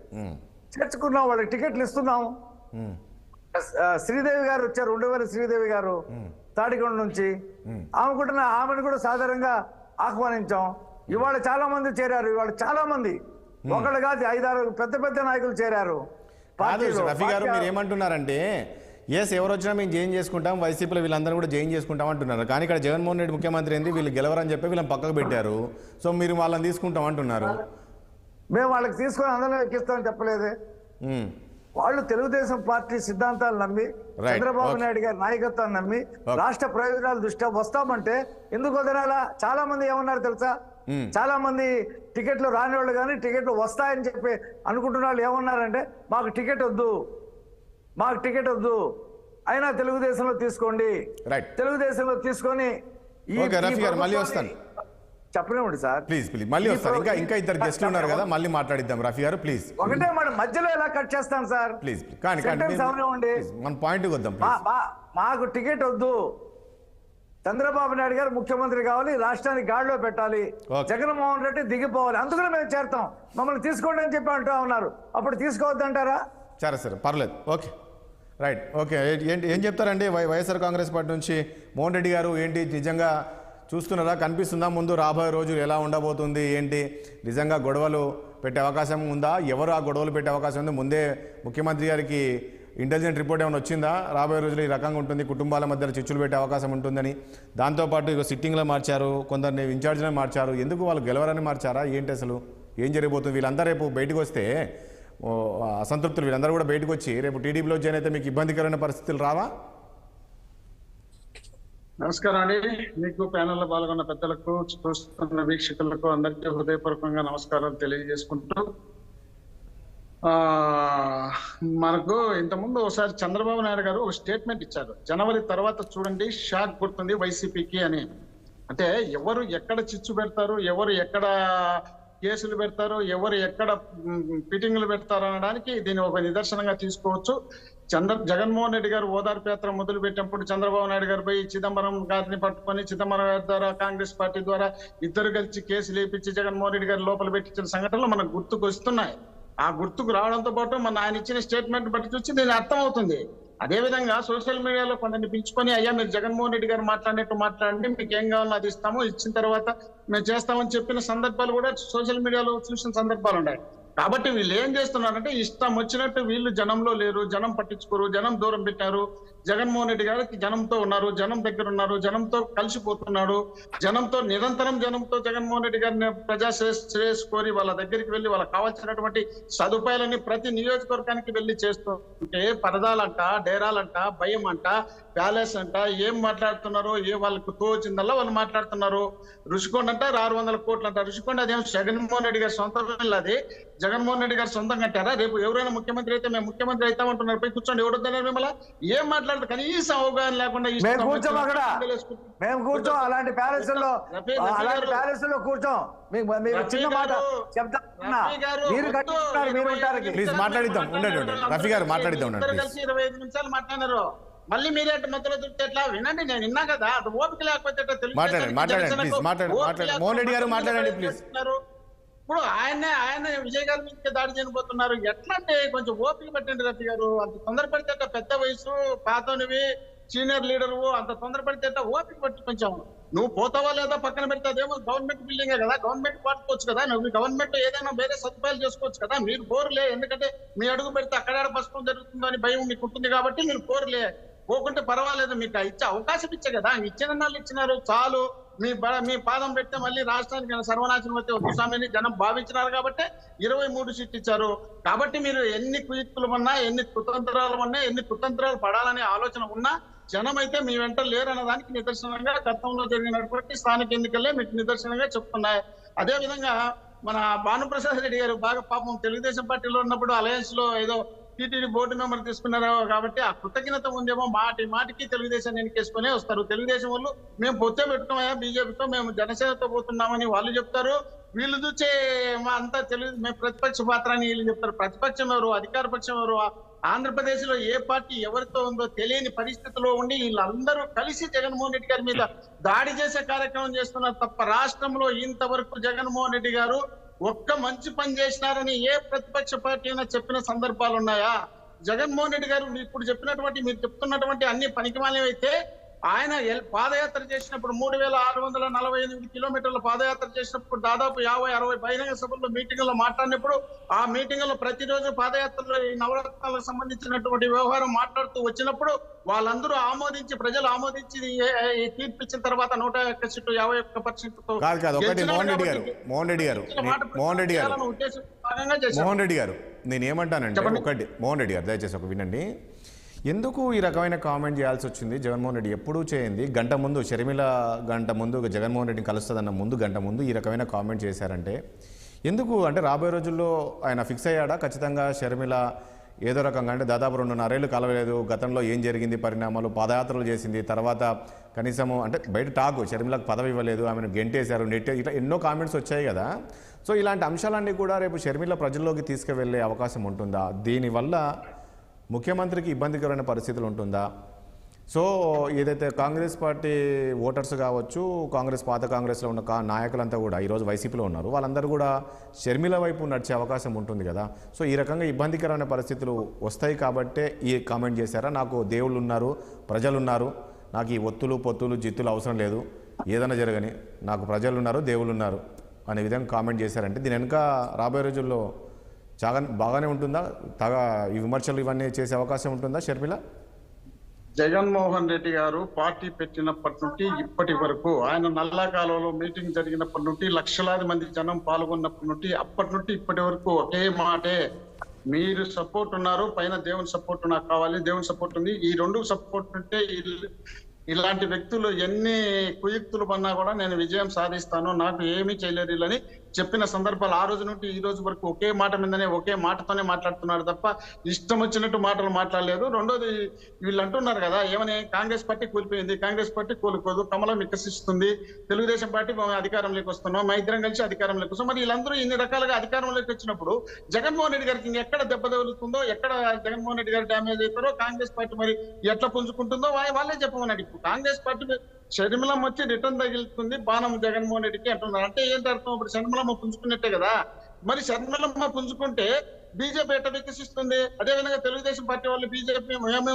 [SPEAKER 3] చేర్చుకున్నాం, వాళ్ళకి టికెట్లు ఇస్తున్నాం. శ్రీదేవి గారు వచ్చారు, ఉండవల్లి శ్రీదేవి గారు తాడికొండ నుంచి, ఆమెను కూడా సాధారణంగా ఆహ్వానించాం. ఇవాళ చాలా మంది చేరారు, ఇవాళ చాలా మంది, ఒకళ్ళు కాదు 5-6 పెద్ద పెద్ద నాయకులు చేరారు.
[SPEAKER 1] రఫీ గారు, మీరు ఏమంటున్నారంటే ఎవరు వచ్చినా మేము జాయిన్ చేసుకుంటాం, వైసీపీలో వీళ్ళందరూ కూడా జాయిన్ చేసుకుంటాం అంటున్నారు. కానీ ఇక్కడ జగన్మోహన్ రెడ్డి ముఖ్యమంత్రి ఏంది, వీళ్ళు గెలవరని చెప్పి వీళ్ళని పక్కకు పెట్టారు. సో మీరు వాళ్ళని తీసుకుంటాం అంటున్నారు.
[SPEAKER 3] మేము వాళ్ళకి తీసుకొని అందరం ఎక్కిస్తామని చెప్పలేదే. వాళ్ళు తెలుగుదేశం పార్టీ సిద్ధాంతాలు నమ్మి, చంద్రబాబు నాయుడు గారి నాయకత్వాన్ని నమ్మి, రాష్ట్ర ప్రయోజనాల దృష్ట్యా వస్తామంటే ఎందుకు వదనాలా? చాలా మంది ఏమన్నారు తెలుసా, చాలా మంది టికెట్లు రాని వాళ్ళు కానీ టికెట్లు వస్తాయని చెప్పి అనుకుంటున్న వాళ్ళు ఏమన్నారంటే మాకు టికెట్ వద్దు, మాకు టికెట్ వద్దు, అయినా తెలుగుదేశంలో తీసుకోండి, తెలుగుదేశంలో తీసుకొని చెప్పనివ్వండి సార్.
[SPEAKER 1] ప్లీజ్ మళ్ళీ వస్తాను, ఇంకా ఇద్దరు గెస్ట్లు ఉన్నారు కదా, మళ్ళీ మాట్లాడిద్దాం. రఫీ గారు ప్లీజ్.
[SPEAKER 3] ఒకటే మన మధ్యలో ఎలా కట్ చేస్తాం సార్?
[SPEAKER 1] ప్లీజ్ కానీ మన పాయింట్ వద్దాం.
[SPEAKER 3] మాకు టికెట్ వద్దు, చంద్రబాబు నాయుడు గారు ముఖ్యమంత్రి కావాలి, రాష్ట్రాన్ని గాడిలో పెట్టాలి, జగన్మోహన్ రెడ్డి దిగిపోవాలి, అందుకనే మేము చేరుతాం, మమ్మల్ని తీసుకోండి అని చెప్పి అంటూ ఉన్నారు. అప్పుడు తీసుకోవద్దంటారా?
[SPEAKER 1] సరే పర్లేదు, ఓకే రైట్, ఓకే. ఏం చెప్తారండి వైఎస్ఆర్ కాంగ్రెస్ పార్టీ నుంచి మోహన్ రెడ్డి గారు? ఏంటి నిజంగా చూస్తున్నారా, కనిపిస్తుందా ముందు రాబోయే రోజులు ఎలా ఉండబోతుంది ఏంటి? నిజంగా గొడవలు పెట్టే అవకాశం ఉందా? ఎవరు ఆ గొడవలు పెట్టే అవకాశం ఉంది? ముందే ముఖ్యమంత్రి గారికి ఇంటెలిజెంట్ రిపోర్ట్ ఏమైనా వచ్చిందా రాబోయే రోజులు ఈ రకంగా ఉంటుంది, కుటుంబాల మధ్యలో చిచ్చులు పెట్టే అవకాశం ఉంటుందని? దాంతోపాటు ఇక సిట్టింగ్లో మార్చారు, కొందరిని ఇన్ఛార్జ్లో మార్చారు. ఎందుకు వాళ్ళు గెలవరని మార్చారా ఏంటి? అసలు ఏం జరిగిపోతుంది? వీళ్ళందరూ రేపు బయటకు వస్తే అసంతృప్తులు వీళ్ళందరూ కూడా బయటకు వచ్చి రేపు టీడీపీలో జాయిన్ అయితే మీకు ఇబ్బందికరమైన పరిస్థితులు రావా?
[SPEAKER 4] నమస్కారం అండి. మీకు ప్యానెల్లో పాల్గొన్న పెద్దలకు, చూస్తున్న వీక్షకులకు అందరికీ హృదయపూర్వకంగా నమస్కారాలు తెలియజేసుకుంటూ, మనకు ఇంతకుముందు ఒకసారి చంద్రబాబు నాయుడు గారు ఒక స్టేట్మెంట్ ఇచ్చారు, జనవరి తర్వాత చూడండి షాక్ కొడుతుంది వైసీపీకి అని. అంటే ఎవరు ఎక్కడ చిచ్చు పెడతారు, ఎవరు ఎక్కడ కేసులు పెడతారు, ఎవరు ఎక్కడ పిటింగ్లు పెడతారు అనడానికి దీన్ని ఒక నిదర్శనంగా తీసుకోవచ్చు. జగన్మోహన్ రెడ్డి గారు ఓదార్పు యాత్ర మొదలు పెట్టినప్పుడు చంద్రబాబు నాయుడు గారు పోయి చిదంబరం గారిని పట్టుకొని చిదంబరం గారి ద్వారా కాంగ్రెస్ పార్టీ ద్వారా ఇద్దరు కలిసి కేసులు వేయించి జగన్మోహన్ రెడ్డి గారు లోపల పెట్టించిన సంఘటనలు మనకు గుర్తుకు వస్తున్నాయి. ఆ గుర్తుకు రావడంతో పాటు మన ఆయన ఇచ్చిన స్టేట్మెంట్ బట్టి చూసి దీని అర్థం అవుతుంది. అదే విధంగా సోషల్ మీడియాలో కొందరిని పిలుచుకొని అయ్యా మీరు జగన్మోహన్ రెడ్డి గారు మాట్లాడినట్టు మాట్లాడండి, మీకు ఏం కావాలో అది ఇస్తాము, ఇచ్చిన తర్వాత మేము చేస్తామని చెప్పిన సందర్భాలు కూడా సోషల్ మీడియాలో చూసిన సందర్భాలు ఉన్నాయి. కాబట్టి వీళ్ళు ఏం చేస్తున్నారంటే ఇష్టం వచ్చినట్టు వీళ్ళు జనంలో లేరు, జనం పట్టించుకోరు, జనం దూరం పెట్టారు. జగన్మోహన్ రెడ్డి గారికి జనంతో ఉన్నారు, జనం దగ్గర ఉన్నారు, జనంతో కలిసిపోతున్నాడు, జనంతో నిరంతరం జనంతో జగన్మోహన్ రెడ్డి గారిని ప్రజా శ్రేయస్ కోరి వాళ్ళ దగ్గరికి వెళ్ళి వాళ్ళకి కావాల్సినటువంటి సదుపాయాలని ప్రతి నియోజకవర్గానికి వెళ్ళి చేస్తుంటే పరదాలంట, డేరాలంట, భయం అంట, ప్యాలెస్ అంట, ఏం మాట్లాడుతున్నారో ఏ వాళ్ళకు తోచిందల్లా వాళ్ళు మాట్లాడుతున్నారు. రుషికొండ అంట 600 కోట్లు అంట. రుషికొండ అదేం జగన్మోహన్ రెడ్డి గారి సొంతం అది జగన్మోహన్ రెడ్డి గారు సొంతం కట్టారా? రేపు ఎవరైనా ముఖ్యమంత్రి అయితే మేము ముఖ్యమంత్రి అవుతామంటున్నారు, పోయి కూర్చోండి, ఎవడొద్దన్నారు మిమ్మల్ని? ఏం మాట్లాడదు, కనీసం అవగాహన లేకుండా
[SPEAKER 3] మేము కూర్చోం అక్కడ, మేము కూర్చోం అలాంటి ప్యాలెస్ లో, అలాంటి ప్యాలెస్ లో కూర్చోం. మీకు చిన్న మాట చెప్తా, మీరు కట్టిస్తున్నారు, మీరు ఉంటారు.
[SPEAKER 1] ప్లీజ్ మాట్లాడిద్దాం, ఉండండి రఫీ గారు మాట్లాడిద్దాం.
[SPEAKER 4] కలిసి 25 నిమిషాలు మాట్లాడారు, మళ్ళీ మీరే మధ్యలో దుర్తే ఎట్లా? వినండి, నేను విన్నా కదా, అది ఓపిక లేకపోతే
[SPEAKER 1] మాట్లాడండి ప్లీజ్, మాట్లాడండి మోహన్ రెడ్డి గారు మాట్లాడండి ప్లీజ్.
[SPEAKER 4] ఇప్పుడు ఆయన విజయ్ గారి మీద దాడి చేయబోతున్నారు. ఎట్లా అంటే కొంచెం ఓపిక పట్టండి రఫీ గారు. అంత తొందరపడితే అట్లా, పెద్ద వయసు, పాతోనివి, సీనియర్ లీడరు, అంత తొందరపడితే అట్లా ఓపిక పట్టి కొంచెం. నువ్వు పోతావా లేదా పక్కన పెడితే అదేమో గవర్నమెంట్ బిల్డింగే కదా, గవర్నమెంట్ వాడుకోవచ్చు కదా, నువ్వు గవర్నమెంట్ ఏదైనా వేరే సదుపాయాలు చేసుకోవచ్చు కదా. మీరు కోరులే, ఎందుకంటే మీ అడుగు పెడితే అక్కడ పసుపు జరుగుతుందో అని భయం మీకు ఉంటుంది కాబట్టి మీరు కోరులే, పోకుంటే పర్వాలేదు, మీకు ఇచ్చే అవకాశం ఇచ్చే కదా. ఇచ్చిన వాళ్ళు ఇచ్చినారు చాలు. మీ పాదం పెడితే మళ్ళీ రాష్ట్రానికి సర్వనాశనం అయితే స్వామిని జనం భావించినారు కాబట్టి 23 సీట్లు ఇచ్చారు. కాబట్టి మీరు ఎన్ని కుయుక్తులు ఉన్నా, ఎన్ని కుతంత్రాలు ఉన్నా, ఎన్ని కుతంత్రాలు పడాలనే ఆలోచన ఉన్నా జనం అయితే మీ వెంట లేరన్న దానికి నిదర్శనంగా గతంలో జరిగినటువంటి స్థానిక ఎన్నికలే మీకు నిదర్శనంగా చెప్తున్నాయి. అదే విధంగా మన భానుప్రసాద్ రెడ్డి గారు బాగా పాపం తెలుగుదేశం పార్టీలో ఉన్నప్పుడు అలయన్స్ లో ఏదో టీటీడీ బోర్డు మెంబర్ తీసుకున్నారు కాబట్టి ఆ కృతజ్ఞత ఉందేమో, మాటికి తెలుగుదేశాన్ని ఎన్నికేసుకునే వస్తారు. తెలుగుదేశం వాళ్ళు మేము పొత్తే పెట్టుకున్నాయా బీజేపీతో, మేము జనసేనతో పోతున్నామని వాళ్ళు చెప్తారు. వీళ్ళు చూసే మా అంతా మేము ప్రతిపక్ష పాత్ర అని వీళ్ళు చెప్తారు. ప్రతిపక్షం ఎవరు, అధికార పక్షం ఎవరు? ఆంధ్రప్రదేశ్ లో ఏ పార్టీ ఎవరితో ఉందో తెలియని పరిస్థితిలో ఉండి వీళ్ళందరూ కలిసి జగన్మోహన్ రెడ్డి గారి మీద దాడి చేసే కార్యక్రమం చేస్తున్నారు తప్ప రాష్ట్రంలో ఇంతవరకు జగన్మోహన్ రెడ్డి గారు ఒక్క మంచి పని చేసినారని ఏ ప్రతిపక్ష పార్టీ అయినా చెప్పిన సందర్భాలు ఉన్నాయా? జగన్మోహన్ రెడ్డి గారు ఇప్పుడు చెప్పినటువంటి, మీరు చెప్తున్నటువంటి అన్ని పనికిమాలైతే ఆయన పాదయాత్ర చేసినప్పుడు 3648 కిలోమీటర్ల పాదయాత్ర చేసినప్పుడు దాదాపు 50-60 బహిరంగ సభల్లో మీటింగుల్లో మాట్లాడినప్పుడు ఆ మీటింగుల్లో ప్రతిరోజు పాదయాత్రలో ఈ నవరత్నాలకు సంబంధించినటువంటి వ్యవహారం మాట్లాడుతూ వచ్చినప్పుడు వాళ్ళందరూ ఆమోదించి, ప్రజలు ఆమోదించి తీర్పిచ్చిన తర్వాత 101 సీట్లు 51%
[SPEAKER 1] మోహన్ రెడ్డి గారు నేనేమంటానంటే ఒకటి, మోహన్ రెడ్డి గారు దయచేసి ఒక వినండి. ఎందుకు ఈ రకమైన కామెంట్ చేయాల్సి వచ్చింది? జగన్మోహన్ రెడ్డి ఎప్పుడూ చేయండి. గంట ముందు గంట ముందు జగన్మోహన్ రెడ్డిని కలుస్తుందన్న గంట ముందు ఈ రకమైన కామెంట్ చేశారంటే ఎందుకు? అంటే రాబోయే రోజుల్లో ఆయన ఫిక్స్ అయ్యాడా ఖచ్చితంగా షర్మిల ఏదో రకంగా, అంటే దాదాపు 2.5 ఏళ్ళు కలవలేదు, గతంలో ఏం జరిగింది పరిణామాలు, పాదయాత్రలు చేసింది, తర్వాత కనీసము అంటే బయట టాకు షర్మిలకు పదవి ఇవ్వలేదు, ఆమెను గెంటేశారు, ఇట్లా ఎన్నో కామెంట్స్ వచ్చాయి కదా. సో ఇలాంటి అంశాలన్నీ కూడా రేపు షర్మిల ప్రజల్లోకి తీసుకువెళ్ళే అవకాశం ఉంటుందా? దీనివల్ల ముఖ్యమంత్రికి ఇబ్బందికరమైన పరిస్థితులు ఉంటుందా? సో ఏదైతే కాంగ్రెస్ పార్టీ ఓటర్స్ కావచ్చు, పాత కాంగ్రెస్లో ఉన్న నాయకులంతా కూడా ఈరోజు వైసీపీలో ఉన్నారు, వాళ్ళందరూ కూడా షర్మిల వైపు నడిచే అవకాశం ఉంటుంది కదా. సో ఈ రకంగా ఇబ్బందికరమైన పరిస్థితులు వస్తాయి కాబట్టే ఈ కామెంట్ చేశారా? నాకు దేవుళ్ళు ఉన్నారు, ప్రజలు ఉన్నారు, నాకు ఈ ఒత్తులు పొత్తులు జిత్తులు అవసరం లేదు, ఏదైనా జరగని, నాకు ప్రజలు ఉన్నారు, దేవుళ్ళు ఉన్నారు అనే విధంగా కామెంట్ చేశారంటే దీని వెనుక రాబోయే రోజుల్లో బాగానే ఉంటుందా? ఈ విమర్శలు ఇవన్నీ చేసే అవకాశం ఉంటుందా షర్మిల?
[SPEAKER 4] జగన్మోహన్ రెడ్డి గారు పార్టీ పెట్టినప్పటి నుండి ఇప్పటి వరకు, ఆయన నల్లాకాలంలో మీటింగ్ జరిగినప్పటి నుండి లక్షలాది మంది జనం పాల్గొన్నప్పటి నుండి అప్పటి నుండి ఇప్పటి వరకు ఒకే మాటే, మీరు సపోర్ట్ ఉన్నారు, పైన దేవుని సపోర్ట్ నాకు కావాలి, దేవుని సపోర్ట్ ఉంది, ఈ రెండు సపోర్ట్ ఉంటే ఇలాంటి వ్యక్తులు ఎన్ని కుయుక్తులు పన్నా కూడా నేను విజయం సాధిస్తాను, నాకు ఏమీ చేయలేరు అని చెప్పిన సందర్భాలు ఆ రోజు నుండి ఈ రోజు వరకు ఒకే మాట మీదనే ఒకే మాటతోనే మాట్లాడుతున్నారు తప్ప ఇష్టం వచ్చినట్టు మాటలు మాట్లాడలేదు. రెండోది వీళ్ళు అంటున్నారు కదా ఏమని, కాంగ్రెస్ పార్టీ కూలిపోయింది, కాంగ్రెస్ పార్టీ కూలిపోదు, కమలం వికసిస్తుంది, తెలుగుదేశం పార్టీ అధికారంలోకి వస్తున్నాం, మా ఇద్దరం కలిసి అధికారంలోకి వస్తాం. మరి వీళ్ళందరూ ఇన్ని రకాలుగా అధికారంలోకి వచ్చినప్పుడు జగన్మోహన్ రెడ్డి గారికి ఎక్కడ దెబ్బ తగులుతుందో, ఎక్కడ జగన్మోహన్ రెడ్డి గారు డ్యామేజ్ అవుతారో, కాంగ్రెస్ పార్టీ మరి ఎట్లా పుంజుకుంటుందో వాళ్ళే చెప్పమన్నాడు. ఇప్పుడు కాంగ్రెస్ పార్టీ షర్మిలమ్మ వచ్చి రిటర్న్ తగిలుతుంది బాణం జగన్మోహన్ రెడ్డికి అంటున్నారు. అంటే ఏంటి అర్థం? ఇప్పుడు షర్మిలమ్మ పుంజుకున్నట్టే కదా. మరి షర్మిలమ్మ పుంజుకుంటే బీజేపీ ఎట్లా వికసిస్తుంది? అదేవిధంగా తెలుగుదేశం పార్టీ వాళ్ళు బీజేపీ మేము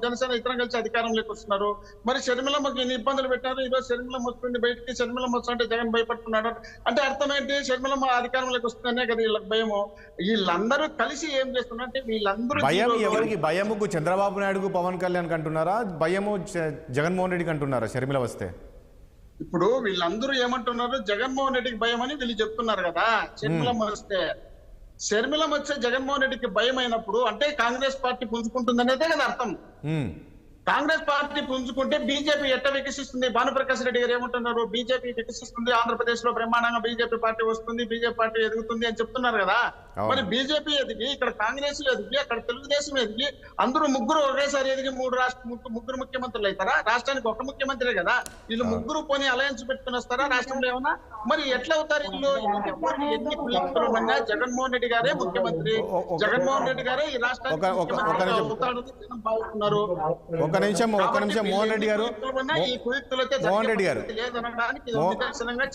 [SPEAKER 4] జనసేన ఇతరం కలిసి అధికారంలోకి వస్తున్నారు. మరి షర్మిలమ్మకి ఎన్ని ఇబ్బందులు పెట్టారు. ఈరోజు షర్మిలమ్మ వస్తుంది బయటికి, షర్మిలమ్మ వస్తుంటే జగన్ భయపడుతున్నాడు. అంటే అర్థం ఏంటి? షర్మిలమ్మ అధికారంలోకి వస్తుందనే కదా వీళ్ళకి భయము. వీళ్ళందరూ కలిసి ఏం చేస్తున్నారు అంటే వీళ్ళందరూ
[SPEAKER 1] భయం ఎవరికి? భయముకు చంద్రబాబు నాయుడుకు పవన్ కళ్యాణ్ అంటున్నారా, భయము జగన్మోహన్ రెడ్డికి అంటున్నారా షర్మిల వస్తే?
[SPEAKER 4] ఇప్పుడు వీళ్ళందరూ ఏమంటున్నారు, జగన్మోహన్ రెడ్డికి భయం అని వీళ్ళు చెప్తున్నారు కదా. షర్మిలమ్మ వస్తే షర్మిలమ్మ వచ్చే జగన్మోహన్ రెడ్డికి భయం అయినప్పుడు అంటే కాంగ్రెస్ పార్టీ పుంజుకుంటుంది అనేదే కదా అర్థం. కాంగ్రెస్ పార్టీ పుంజుకుంటే బీజేపీ ఎట్ట వికసిస్తుంది? భానుప్రకాష్ రెడ్డి గారు ఏమంటున్నారు, బీజేపీ వికసిస్తుంది, ఆంధ్రప్రదేశ్ లో బ్రహ్మాండంగా బీజేపీ పార్టీ వస్తుంది, బీజేపీ పార్టీ ఎదుగుతుంది అని చెప్తున్నారు కదా. మరి బీజేపీ ఎదిగి, ఇక్కడ కాంగ్రెస్ ఎదిగి, అక్కడ తెలుగుదేశం ఎదిగి, అందరూ ముగ్గురు ఒకేసారి ఎదిగి ముగ్గురు ముఖ్యమంత్రులు అవుతారా? రాష్ట్రానికి ఒక ముఖ్యమంత్రే కదా. వీళ్ళు ముగ్గురు పోనీ అలయన్స్ పెట్టుకుని వస్తారా రాష్ట్రంలో ఏమన్నా? మరి ఎట్లా అవుతారు వీళ్ళు? ఎన్ని కులస్తులు ఉన్నా జగన్మోహన్ రెడ్డి గారే ముఖ్యమంత్రి, జగన్మోహన్ రెడ్డి గారే ఈ రాష్ట్రానికి భావిస్తున్నారు.
[SPEAKER 1] ఒక్క నిమిషం మోహన్ రెడ్డి గారు,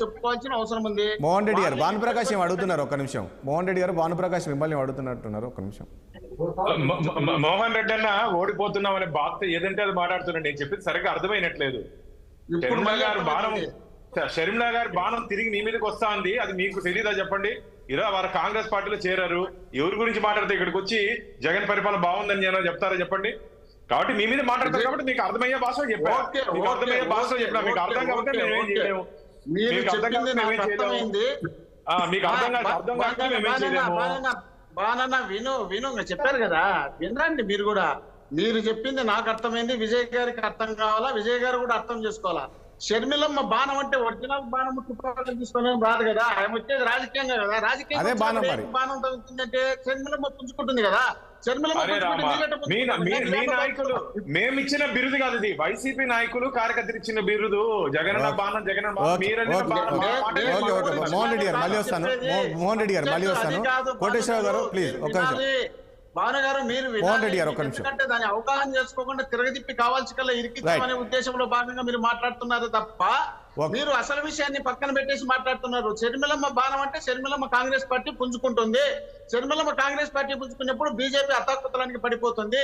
[SPEAKER 4] చెప్పుకోవాల్సిన అవసరం ఉంది.
[SPEAKER 1] మోహన్ రెడ్డి గారు భానుప్రకాష్ ఏం అడుగుతున్నారు? ఒక్క నిమిషం మోహన్ రెడ్డి గారు, భానుప్రకాష్ మిమ్మల్ని అడుగుతున్నట్టున్నారు. ఒక్క నిమిషం.
[SPEAKER 2] మోహన్ రెడ్డి అన్న ఓడిపోతున్నాం అనే బాధ ఏదంటే అది మాట్లాడుతున్నాడు. నేను చెప్పింది సరిగ్గా అర్థమైనట్లేదు. షర్మిల గారి బాణం తిరిగి మీ మీదకి వస్తా ఉంది, అది మీకు తెలీదా చెప్పండి? ఇలా వారు కాంగ్రెస్ పార్టీలో చేరారు, ఎవరి గురించి మాట్లాడితే ఇక్కడికి వచ్చి జగన్ పరిపాలన బాగుందని నేను చెప్తారా చెప్పండి? కాబట్టి మీ మీద మాట్లాడతారు కాబట్టి మీకు అర్థమయ్యే భాషలో చెప్పారు, మీకు అర్థమయ్యే భాషలో చెప్పినా మీకు అర్థం కాబట్టి మేమేం చేయలేము. మీకు అర్థం కాదు మేమేం చేయలేము. మీకు అర్థం కాదు మేమేం చేయలేము.
[SPEAKER 4] బానన్న విను చెప్పారు కదా, వినరండి మీరు కూడా. మీరు చెప్పింది నాకు అర్థమైంది, విజయ్ గారికి అర్థం కావాలా, విజయ్ గారు కూడా అర్థం చేసుకోవాలా. షర్మిలమ్మ బాణం అంటే ఒరిజినల్ బాణం తుపాకులు తీసుకొని రాదు కదా, ఆయన వచ్చేది రాజకీయంగా కదా. రాజకీయంగా బాణం తగ్గుతుందంటే షర్మిలమ్మ పుంజుకుంటుంది కదా.
[SPEAKER 2] మీ నాయకులు మేము ఇచ్చిన బిరుదు కాదు, ఇది వైసీపీ నాయకులు కార్యకర్తలు ఇచ్చిన బిరుదు. జగనన్న బాణం, జగనన్న
[SPEAKER 1] మోహన్ రెడ్డి గారు మళ్ళీ వస్తాను. మోహన్ రెడ్డి గారు మళ్ళీ వస్తాను. కోటేశ్వరరావు గారు ప్లీజ్ ఒక్క నిమిషం.
[SPEAKER 4] భాను గారు మీరు ఎందుకంటే దాని అవగాహన చేసుకోకుండా తిరగతిప్పి కావాల్సి కల్లా ఇరికిద్దామనే ఉద్దేశంలో భాగంగా మీరు మాట్లాడుతున్నారు తప్ప మీరు అసలు విషయాన్ని పక్కన పెట్టేసి మాట్లాడుతున్నారు. షర్మిలమ్మ బాణం అంటే షర్మిలమ్మ కాంగ్రెస్ పార్టీ పుంజుకుంటుంది. షర్మిలమ్మ కాంగ్రెస్ పార్టీ పుంజుకున్నప్పుడు బీజేపీ అతక్కుతలానికి పడిపోతుంది.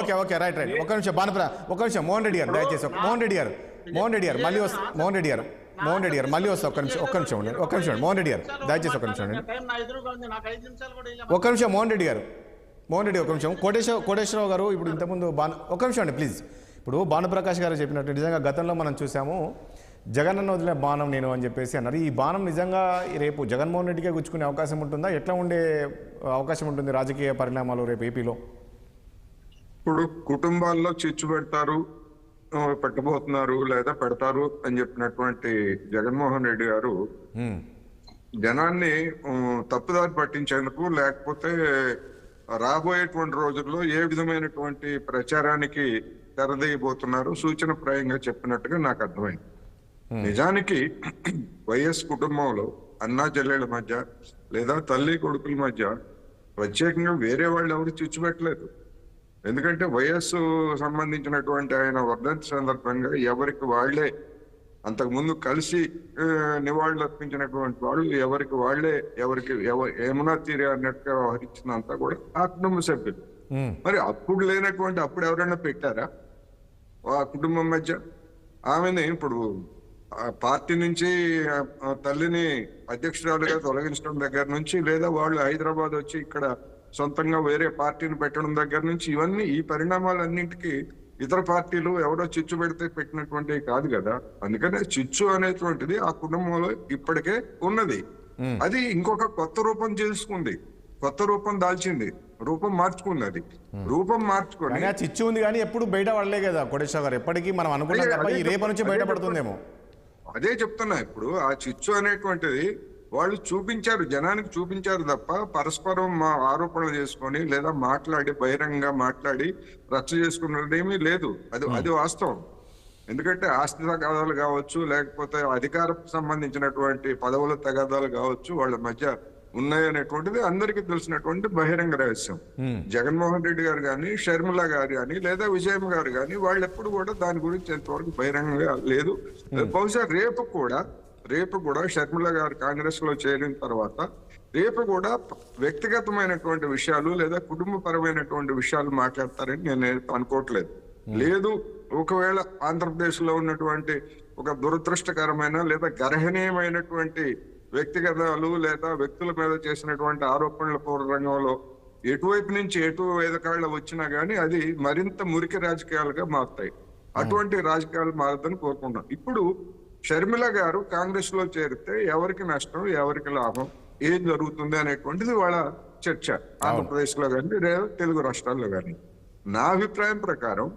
[SPEAKER 1] Okay okay right right. ఒక నిమిషం ఒక నిమిషం మోహన్ రెడ్డి గారు దయచేసి. మోహన్ రెడ్డి గారు మళ్ళీ వస్తా. మోహన్ రెడ్డి గారు మళ్ళీ వస్తా. ఒక్క నిమిషం మోహన్ రెడ్డి గారు దయచేసి ఒక్క నిమిషం మోహన్ రెడ్డి గారు ఒక నిమిషం. కోటేశ్వరరావు గారు ఇప్పుడు ఇంతకుముందు ఒక్క నిమిషం అండి ప్లీజ్. ఇప్పుడు భానుప్రకాష్ గారు చెప్పినట్టు నిజంగా గతంలో మనం చూసాము, జగనన్న వదిలే బాణం నేను అని చెప్పేసి అన్నారు. ఈ బాణం నిజంగా రేపు జగన్మోహన్ రెడ్డికే గుచ్చుకునే అవకాశం ఉంటుందా? ఎట్లా ఉండే అవకాశం ఉంటుంది రాజకీయ పరిణామాలు రేపు ఏపీలో?
[SPEAKER 5] ఇప్పుడు కుటుంబాల్లో చిచ్చు పెట్టబోతున్నారు లేదా పెడతారు అని చెప్పినటువంటి జగన్మోహన్ రెడ్డి గారు జనాన్ని తప్పుదారి పట్టించేందుకు, లేకపోతే రాబోయేటువంటి రోజుల్లో ఏ విధమైనటువంటి ప్రచారానికి తెరదీయబోతున్నారు సూచనప్రాయంగా చెప్పినట్టుగా నాకు అర్థమైంది. నిజానికి వైఎస్ కుటుంబంలో అన్నా చెల్లెళ్ళ మధ్య లేదా తల్లి కొడుకుల మధ్య ప్రత్యేకంగా వేరే వాళ్ళు ఎవరు చిచ్చు పెట్టలేదు. ఎందుకంటే వయస్సు సంబంధించినటువంటి ఆయన వర్ధంతి సందర్భంగా ఎవరికి వాళ్లే అంతకుముందు కలిసి నివాళులు అర్పించినటువంటి వాళ్ళు ఎవరికి వాళ్లే ఏమన్నా తీరే అన్నట్టుగా వ్యవహరించినంతా కూడా ఆ కుటుంబ సభ్యులు. మరి అప్పుడు లేనటువంటి అప్పుడు ఎవరైనా పెట్టారా ఆ కుటుంబం మధ్య? ఆమెని ఇప్పుడు పార్టీ నుంచి తల్లిని అధ్యక్షురాలుగా తొలగించడం దగ్గర నుంచి, లేదా వాళ్ళు హైదరాబాద్ వచ్చి ఇక్కడ సొంతంగా వేరే పార్టీని పెట్టడం దగ్గర నుంచి, ఇవన్నీ ఈ పరిణామాలన్నింటికి ఇతర పార్టీలు ఎవరో చిచ్చు పెడితే పెట్టినటువంటివి కాదు కదా. అందుకనే చిచ్చు అనేటువంటిది ఆ కుటుంబంలో ఇప్పటికే ఉన్నది. అది ఇంకొక కొత్త రూపం చేసుకుంది, కొత్త రూపం దాల్చింది. రూపం మార్చుకుంది. అది రూపం మార్చుకొని
[SPEAKER 1] కానీ ఆ చిచ్చు ఉంది కానీ ఎప్పుడు బయట పడలే కదా కోటేశ్వర గారు. ఎప్పటికీ మనం అనుకున్నాం తప్ప ఈ రేపటి నుంచి బయటపడుతుందేమో.
[SPEAKER 5] అదే చెప్తున్నా. ఇప్పుడు ఆ చిచ్చు అనేటువంటిది వాళ్ళు చూపించారు, జనానికి చూపించారు తప్ప పరస్పరం మా ఆరోపణలు చేసుకొని లేదా మాట్లాడి బహిరంగంగా మాట్లాడి రచ్చ చేసుకున్నది ఏమీ లేదు. అది వాస్తవం. ఎందుకంటే ఆస్తి తగాదాలు కావచ్చు, లేకపోతే అధికారం సంబంధించినటువంటి పదవుల తగాదాలు కావచ్చు, వాళ్ళ మధ్య ఉన్నాయనేటువంటిది అందరికీ తెలిసినటువంటి బహిరంగ రహస్యం. జగన్మోహన్ రెడ్డి గారు కానీ, షర్మిల గారు కానీ, లేదా విజయమ్మ గారు కానీ వాళ్ళు ఎప్పుడు కూడా దాని గురించి ఎంతవరకు బహిరంగంగా లేదు. బహుశా రేపు కూడా షర్మిల గారు కాంగ్రెస్ లో చేరిన తర్వాత రేపు కూడా వ్యక్తిగతమైనటువంటి విషయాలు లేదా కుటుంబపరమైనటువంటి విషయాలు మాట్లాడతారని నేను అనుకోవట్లేదు. లేదు, ఒకవేళ ఆంధ్రప్రదేశ్ లో ఉన్నటువంటి ఒక దురదృష్టకరమైన లేదా గర్హనీయమైనటువంటి వ్యక్తిగతాలు లేదా వ్యక్తుల మీద చేసినటువంటి ఆరోపణల పూర్వరంగంలో ఎటువైపు నుంచి ఎటు వేదకాళ్ళ వచ్చినా గానీ అది మరింత మురికి రాజకీయాలుగా మారుతాయి. అటువంటి రాజకీయాలు మారదని కోరుకుంటాం. ఇప్పుడు షర్మిల గారు కాంగ్రెస్ లో చేరితే ఎవరికి నష్టం, ఎవరికి లాభం, ఏం జరుగుతుంది అనేటువంటిది వాళ్ళ చర్చ ఆంధ్రప్రదేశ్ లో కానీ లేదా తెలుగు రాష్ట్రాల్లో కానీ. నా అభిప్రాయం ప్రకారం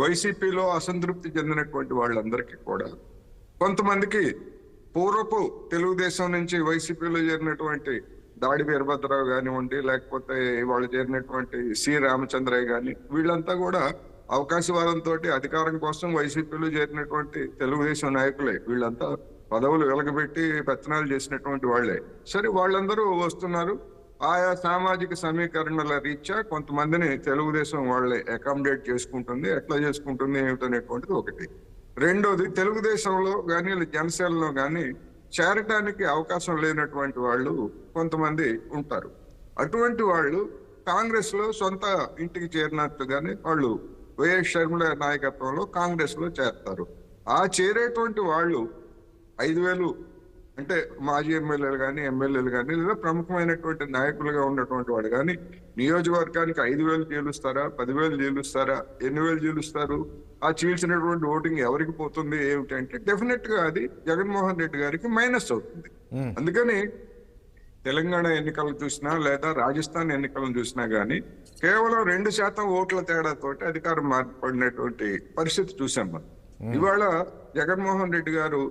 [SPEAKER 5] వైసీపీలో అసంతృప్తి చెందినటువంటి వాళ్ళందరికీ కూడా, కొంతమందికి పూర్వపు తెలుగుదేశం నుంచి వైసీపీలో చేరినటువంటి దాడి వీరభద్రరావు కానివ్వండి, లేకపోతే వాళ్ళు చేరినటువంటి సి రామచంద్రయ్య గాని, వీళ్ళంతా కూడా అవకాశవాదంతో అధికారం కోసం వైసీపీలో చేరినటువంటి తెలుగుదేశం నాయకులే. వీళ్ళంతా పదవులు వెలగబెట్టి పెత్తనాలు చేసినటువంటి వాళ్లే. సరే, వాళ్ళందరూ వస్తున్నారు. ఆయా సామాజిక సమీకరణల రీత్యా కొంతమందిని తెలుగుదేశం వాళ్ళే అకామిడేట్ చేసుకుంటుంది. ఎట్లా చేసుకుంటుంది ఏమిటనేటువంటిది ఒకటి. రెండోది, తెలుగుదేశంలో కానీ జనసేనలో కానీ చేరటానికి అవకాశం లేనటువంటి వాళ్ళు కొంతమంది ఉంటారు. అటువంటి వాళ్ళు కాంగ్రెస్ లో సొంత ఇంటికి చేరినట్టుగానే వాళ్ళు వైఎస్ షర్మిల నాయకత్వంలో కాంగ్రెస్ లో చేరతారు. ఆ చేరేటువంటి వాళ్ళు 5,000 అంటే మాజీ ఎమ్మెల్యేలు కానీ, ఎమ్మెల్యేలు కానీ, లేదా ప్రముఖమైనటువంటి నాయకులుగా ఉన్నటువంటి వాడు కానీ నియోజకవర్గానికి 5,000 చీలుస్తారా, 10,000 చీలుస్తారా, ఎన్ని వేలు చీలుస్తారు? ఆ చీల్చినటువంటి ఓటింగ్ ఎవరికి పోతుంది ఏమిటంటే డెఫినెట్ గా అది జగన్మోహన్ రెడ్డి గారికి మైనస్ అవుతుంది. అందుకని తెలంగాణ ఎన్నికలను చూసినా లేదా రాజస్థాన్ ఎన్నికలను చూసినా గానీ కేవలం 2% ఓట్ల తేడాతోటి అధికారం మార్పడినటువంటి పరిస్థితి చూసాం మనం. ఇవాళ జగన్మోహన్ రెడ్డి గారు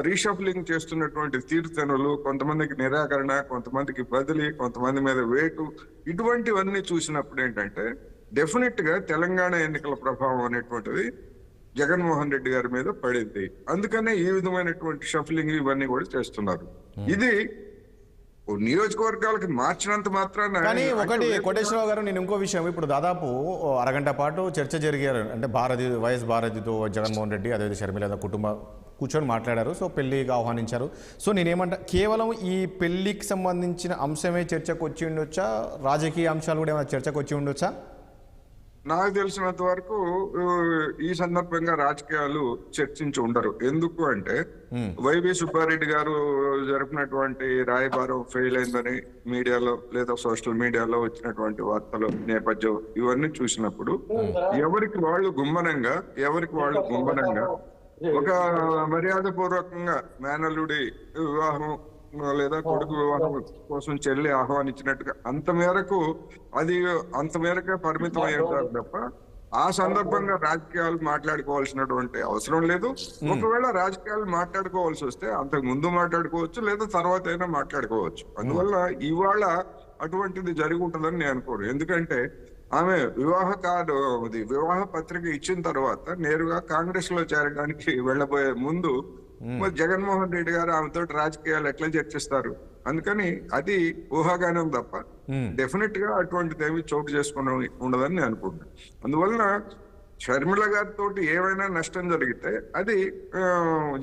[SPEAKER 5] రీషఫ్లింగ్ చేస్తున్నటువంటి తీర్థనులు, కొంతమందికి నిరాకరణ, కొంతమందికి బదిలీ, కొంతమంది మీద వేటు, ఇటువంటివన్నీ చూసినప్పుడు ఏంటంటే డెఫినెట్ గా తెలంగాణ ఎన్నికల ప్రభావం అనేటువంటిది జగన్మోహన్ రెడ్డి గారి మీద పడింది. అందుకనే ఈ విధమైనటువంటి షఫ్లింగ్ ఇవన్నీ కూడా చేస్తున్నారు. ఇది నియోజకవర్గాలకి మార్చినంత మాత్రాన.
[SPEAKER 1] కానీ ఒకటి కోటేశ్వరరావు గారు, నేను ఇంకో విషయం, ఇప్పుడు దాదాపు అరగంట పాటు చర్చ జరిగారు. అంటే వైఎస్ భారతితో జగన్మోహన్ రెడ్డి అదేవిధంగా షర్మిల కుటుంబ కూర్చొని మాట్లాడారు. సో పెళ్లికి ఆహ్వానించారు. సో నేనేమంటా, కేవలం ఈ పెళ్లికి సంబంధించిన అంశమే చర్చకు వచ్చి ఉండొచ్చా? రాజకీయ అంశాలు కూడా ఏమైనా చర్చకు వచ్చి ఉండొచ్చా?
[SPEAKER 5] నాకు తెలిసినంత వరకు ఈ సందర్భంగా రాజకీయాలు చర్చించి ఉండరు. ఎందుకు అంటే వైవి సుబ్బారెడ్డి గారు జరిపినటువంటి రాయబారం ఫెయిల్ అయిందని మీడియాలో లేదా సోషల్ మీడియాలో వచ్చినటువంటి వార్తలు నేపథ్యం ఇవన్నీ చూసినప్పుడు ఎవరికి వాళ్ళు గుమ్మనంగా ఒక మర్యాద పూర్వకంగా మేనల్లుడి వివాహం లేదా కొడుకు వివాహం కోసం చెల్లి ఆహ్వానించినట్టుగా అంత మేరకే పరిమితం అయ్యారు తప్ప ఆ సందర్భంగా రాజకీయాలు మాట్లాడుకోవాల్సినటువంటి అవసరం లేదు. ఒకవేళ రాజకీయాలు మాట్లాడుకోవాల్సి వస్తే అంతకు ముందు మాట్లాడుకోవచ్చు, లేదా తర్వాత అయినా మాట్లాడుకోవచ్చు. అందువల్ల ఇవాళ అటువంటిది జరిగి ఉంటుందని నేను అనుకోను. ఎందుకంటే ఆమె వివాహ పత్రిక ఇచ్చిన తర్వాత నేరుగా కాంగ్రెస్ లో చేరడానికి వెళ్ళబోయే ముందు జగన్మోహన్ రెడ్డి గారు ఆమెతో రాజకీయాలు ఎట్లా చర్చిస్తారు? అందుకని అది ఊహాగానం తప్ప డెఫినెట్ గా అటువంటిది ఏమి చోటు చేసుకుని ఉండదని నేను అనుకుంటున్నాను. అందువలన షర్మిల గారితో ఏమైనా నష్టం జరిగితే అది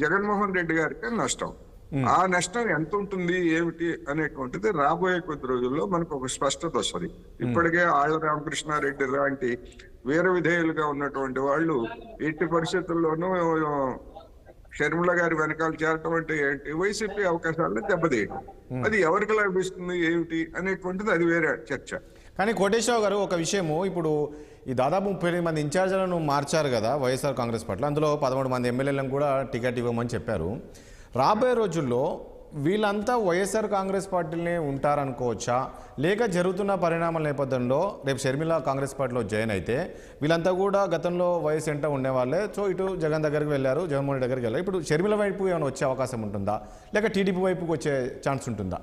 [SPEAKER 5] జగన్మోహన్ రెడ్డి గారికి నష్టం. ఆ నష్టం ఎంత ఉంటుంది ఏమిటి అనేటువంటిది రాబోయే కొద్ది రోజుల్లో మనకు ఒక స్పష్టత వస్తుంది. ఇప్పటికే ఆళ్ల రామకృష్ణారెడ్డి లాంటి వీర విధేయులుగా ఉన్నటువంటి వాళ్ళు ఎట్టి పరిస్థితుల్లోనూ షర్మిల గారి వెనకాల చేరటం అంటే ఏంటి, వైసీపీ అవకాశాలను దెబ్బతీయటం. అది ఎవరికి లభిస్తుంది ఏమిటి అనేటువంటిది అది వేరే చర్చ.
[SPEAKER 1] కానీ కోటేశ్వరరావు గారు, ఒక విషయము, ఇప్పుడు ఈ దాదాపు 38 మంది ఇన్ఛార్జీలను మార్చారు కదా వైఎస్ఆర్ కాంగ్రెస్ పట్ల. అందులో 11 మంది ఎమ్మెల్యేలను కూడా టికెట్ ఇవ్వమని చెప్పారు. రాబోయే రోజుల్లో వీళ్ళంతా వైఎస్ఆర్ కాంగ్రెస్ పార్టీలోనే ఉంటారనుకోవచ్చా, లేక జరుగుతున్న పరిణామాల నేపథ్యంలో రేపు షర్మిల కాంగ్రెస్ పార్టీలో జాయిన్ అయితే వీళ్ళంతా కూడా గతంలో వైఎస్ ఎంట ఉండేవాళ్ళే, సో ఇటు జగన్ దగ్గరికి వెళ్ళారు, జగన్మోహన్ రెడ్డి దగ్గరికి వెళ్ళారు, ఇప్పుడు షర్మిల వైపు ఏమైనా వచ్చే అవకాశం ఉంటుందా, లేక టీడీపీ వైపుకి వచ్చే ఛాన్స్ ఉంటుందా?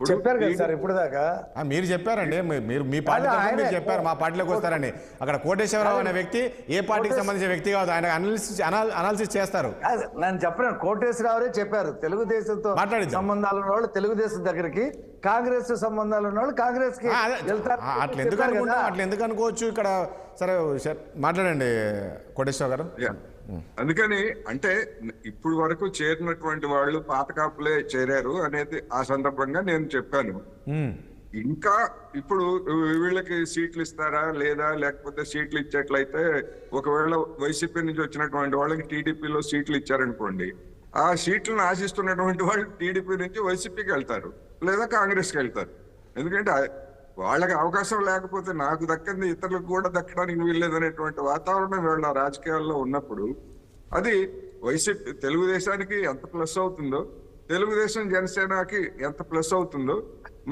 [SPEAKER 3] చెప్పారు కదా సార్ ఇప్పుడు దాకా.
[SPEAKER 1] మీరు చెప్పారండి, మీరు మీ పార్టీ తరఫున మీరు చెప్పారు మా పార్టీలోకి వస్తారని. అక్కడ కోటేశ్వరరావు అనే వ్యక్తి ఏ పార్టీకి సంబంధించిన వ్యక్తి కాదు, ఆయన అనాలిసిస్ చేస్తారు.
[SPEAKER 3] నేను చెప్పిన కోటేశ్వరరావు చెప్పారు, తెలుగుదేశంతో సంబంధాలు ఉన్న వాళ్ళు తెలుగుదేశం దగ్గరికి, కాంగ్రెస్ సంబంధాలు ఉన్న వాళ్ళు కాంగ్రెస్ కి వెళ్తారు.
[SPEAKER 1] అట్లా ఎందుకు అనుకోవచ్చు ఇక్కడ? సరే మాట్లాడండి కోటేశ్వర గారు.
[SPEAKER 5] అందుకని అంటే ఇప్పుడు వరకు చేరినటువంటి వాళ్ళు పాత కాపులే చేరారు అనేది ఆ సందర్భంగా నేను చెప్పాను. ఇంకా ఇప్పుడు వీళ్ళకి సీట్లు ఇస్తారా లేదా, లేకపోతే సీట్లు ఇచ్చేట్లయితే ఒకవేళ వైసీపీ నుంచి వచ్చినటువంటి వాళ్ళకి టీడీపీలో సీట్లు ఇచ్చారనుకోండి, ఆ సీట్లను ఆశిస్తున్నటువంటి వాళ్ళు టీడీపీ నుంచి వైసీపీకి వెళ్తారు లేదా కాంగ్రెస్కి వెళ్తారు. ఎందుకంటే వాళ్ళకి అవకాశం లేకపోతే నాకు దక్కింది ఇతరులకు కూడా దక్కడానికి వీల్లేదనేటువంటి వాతావరణం వీళ్ళ రాజకీయాల్లో ఉన్నప్పుడు అది వైసీపీ తెలుగుదేశానికి ఎంత ప్లస్ అవుతుందో, తెలుగుదేశం జనసేనకి ఎంత ప్లస్ అవుతుందో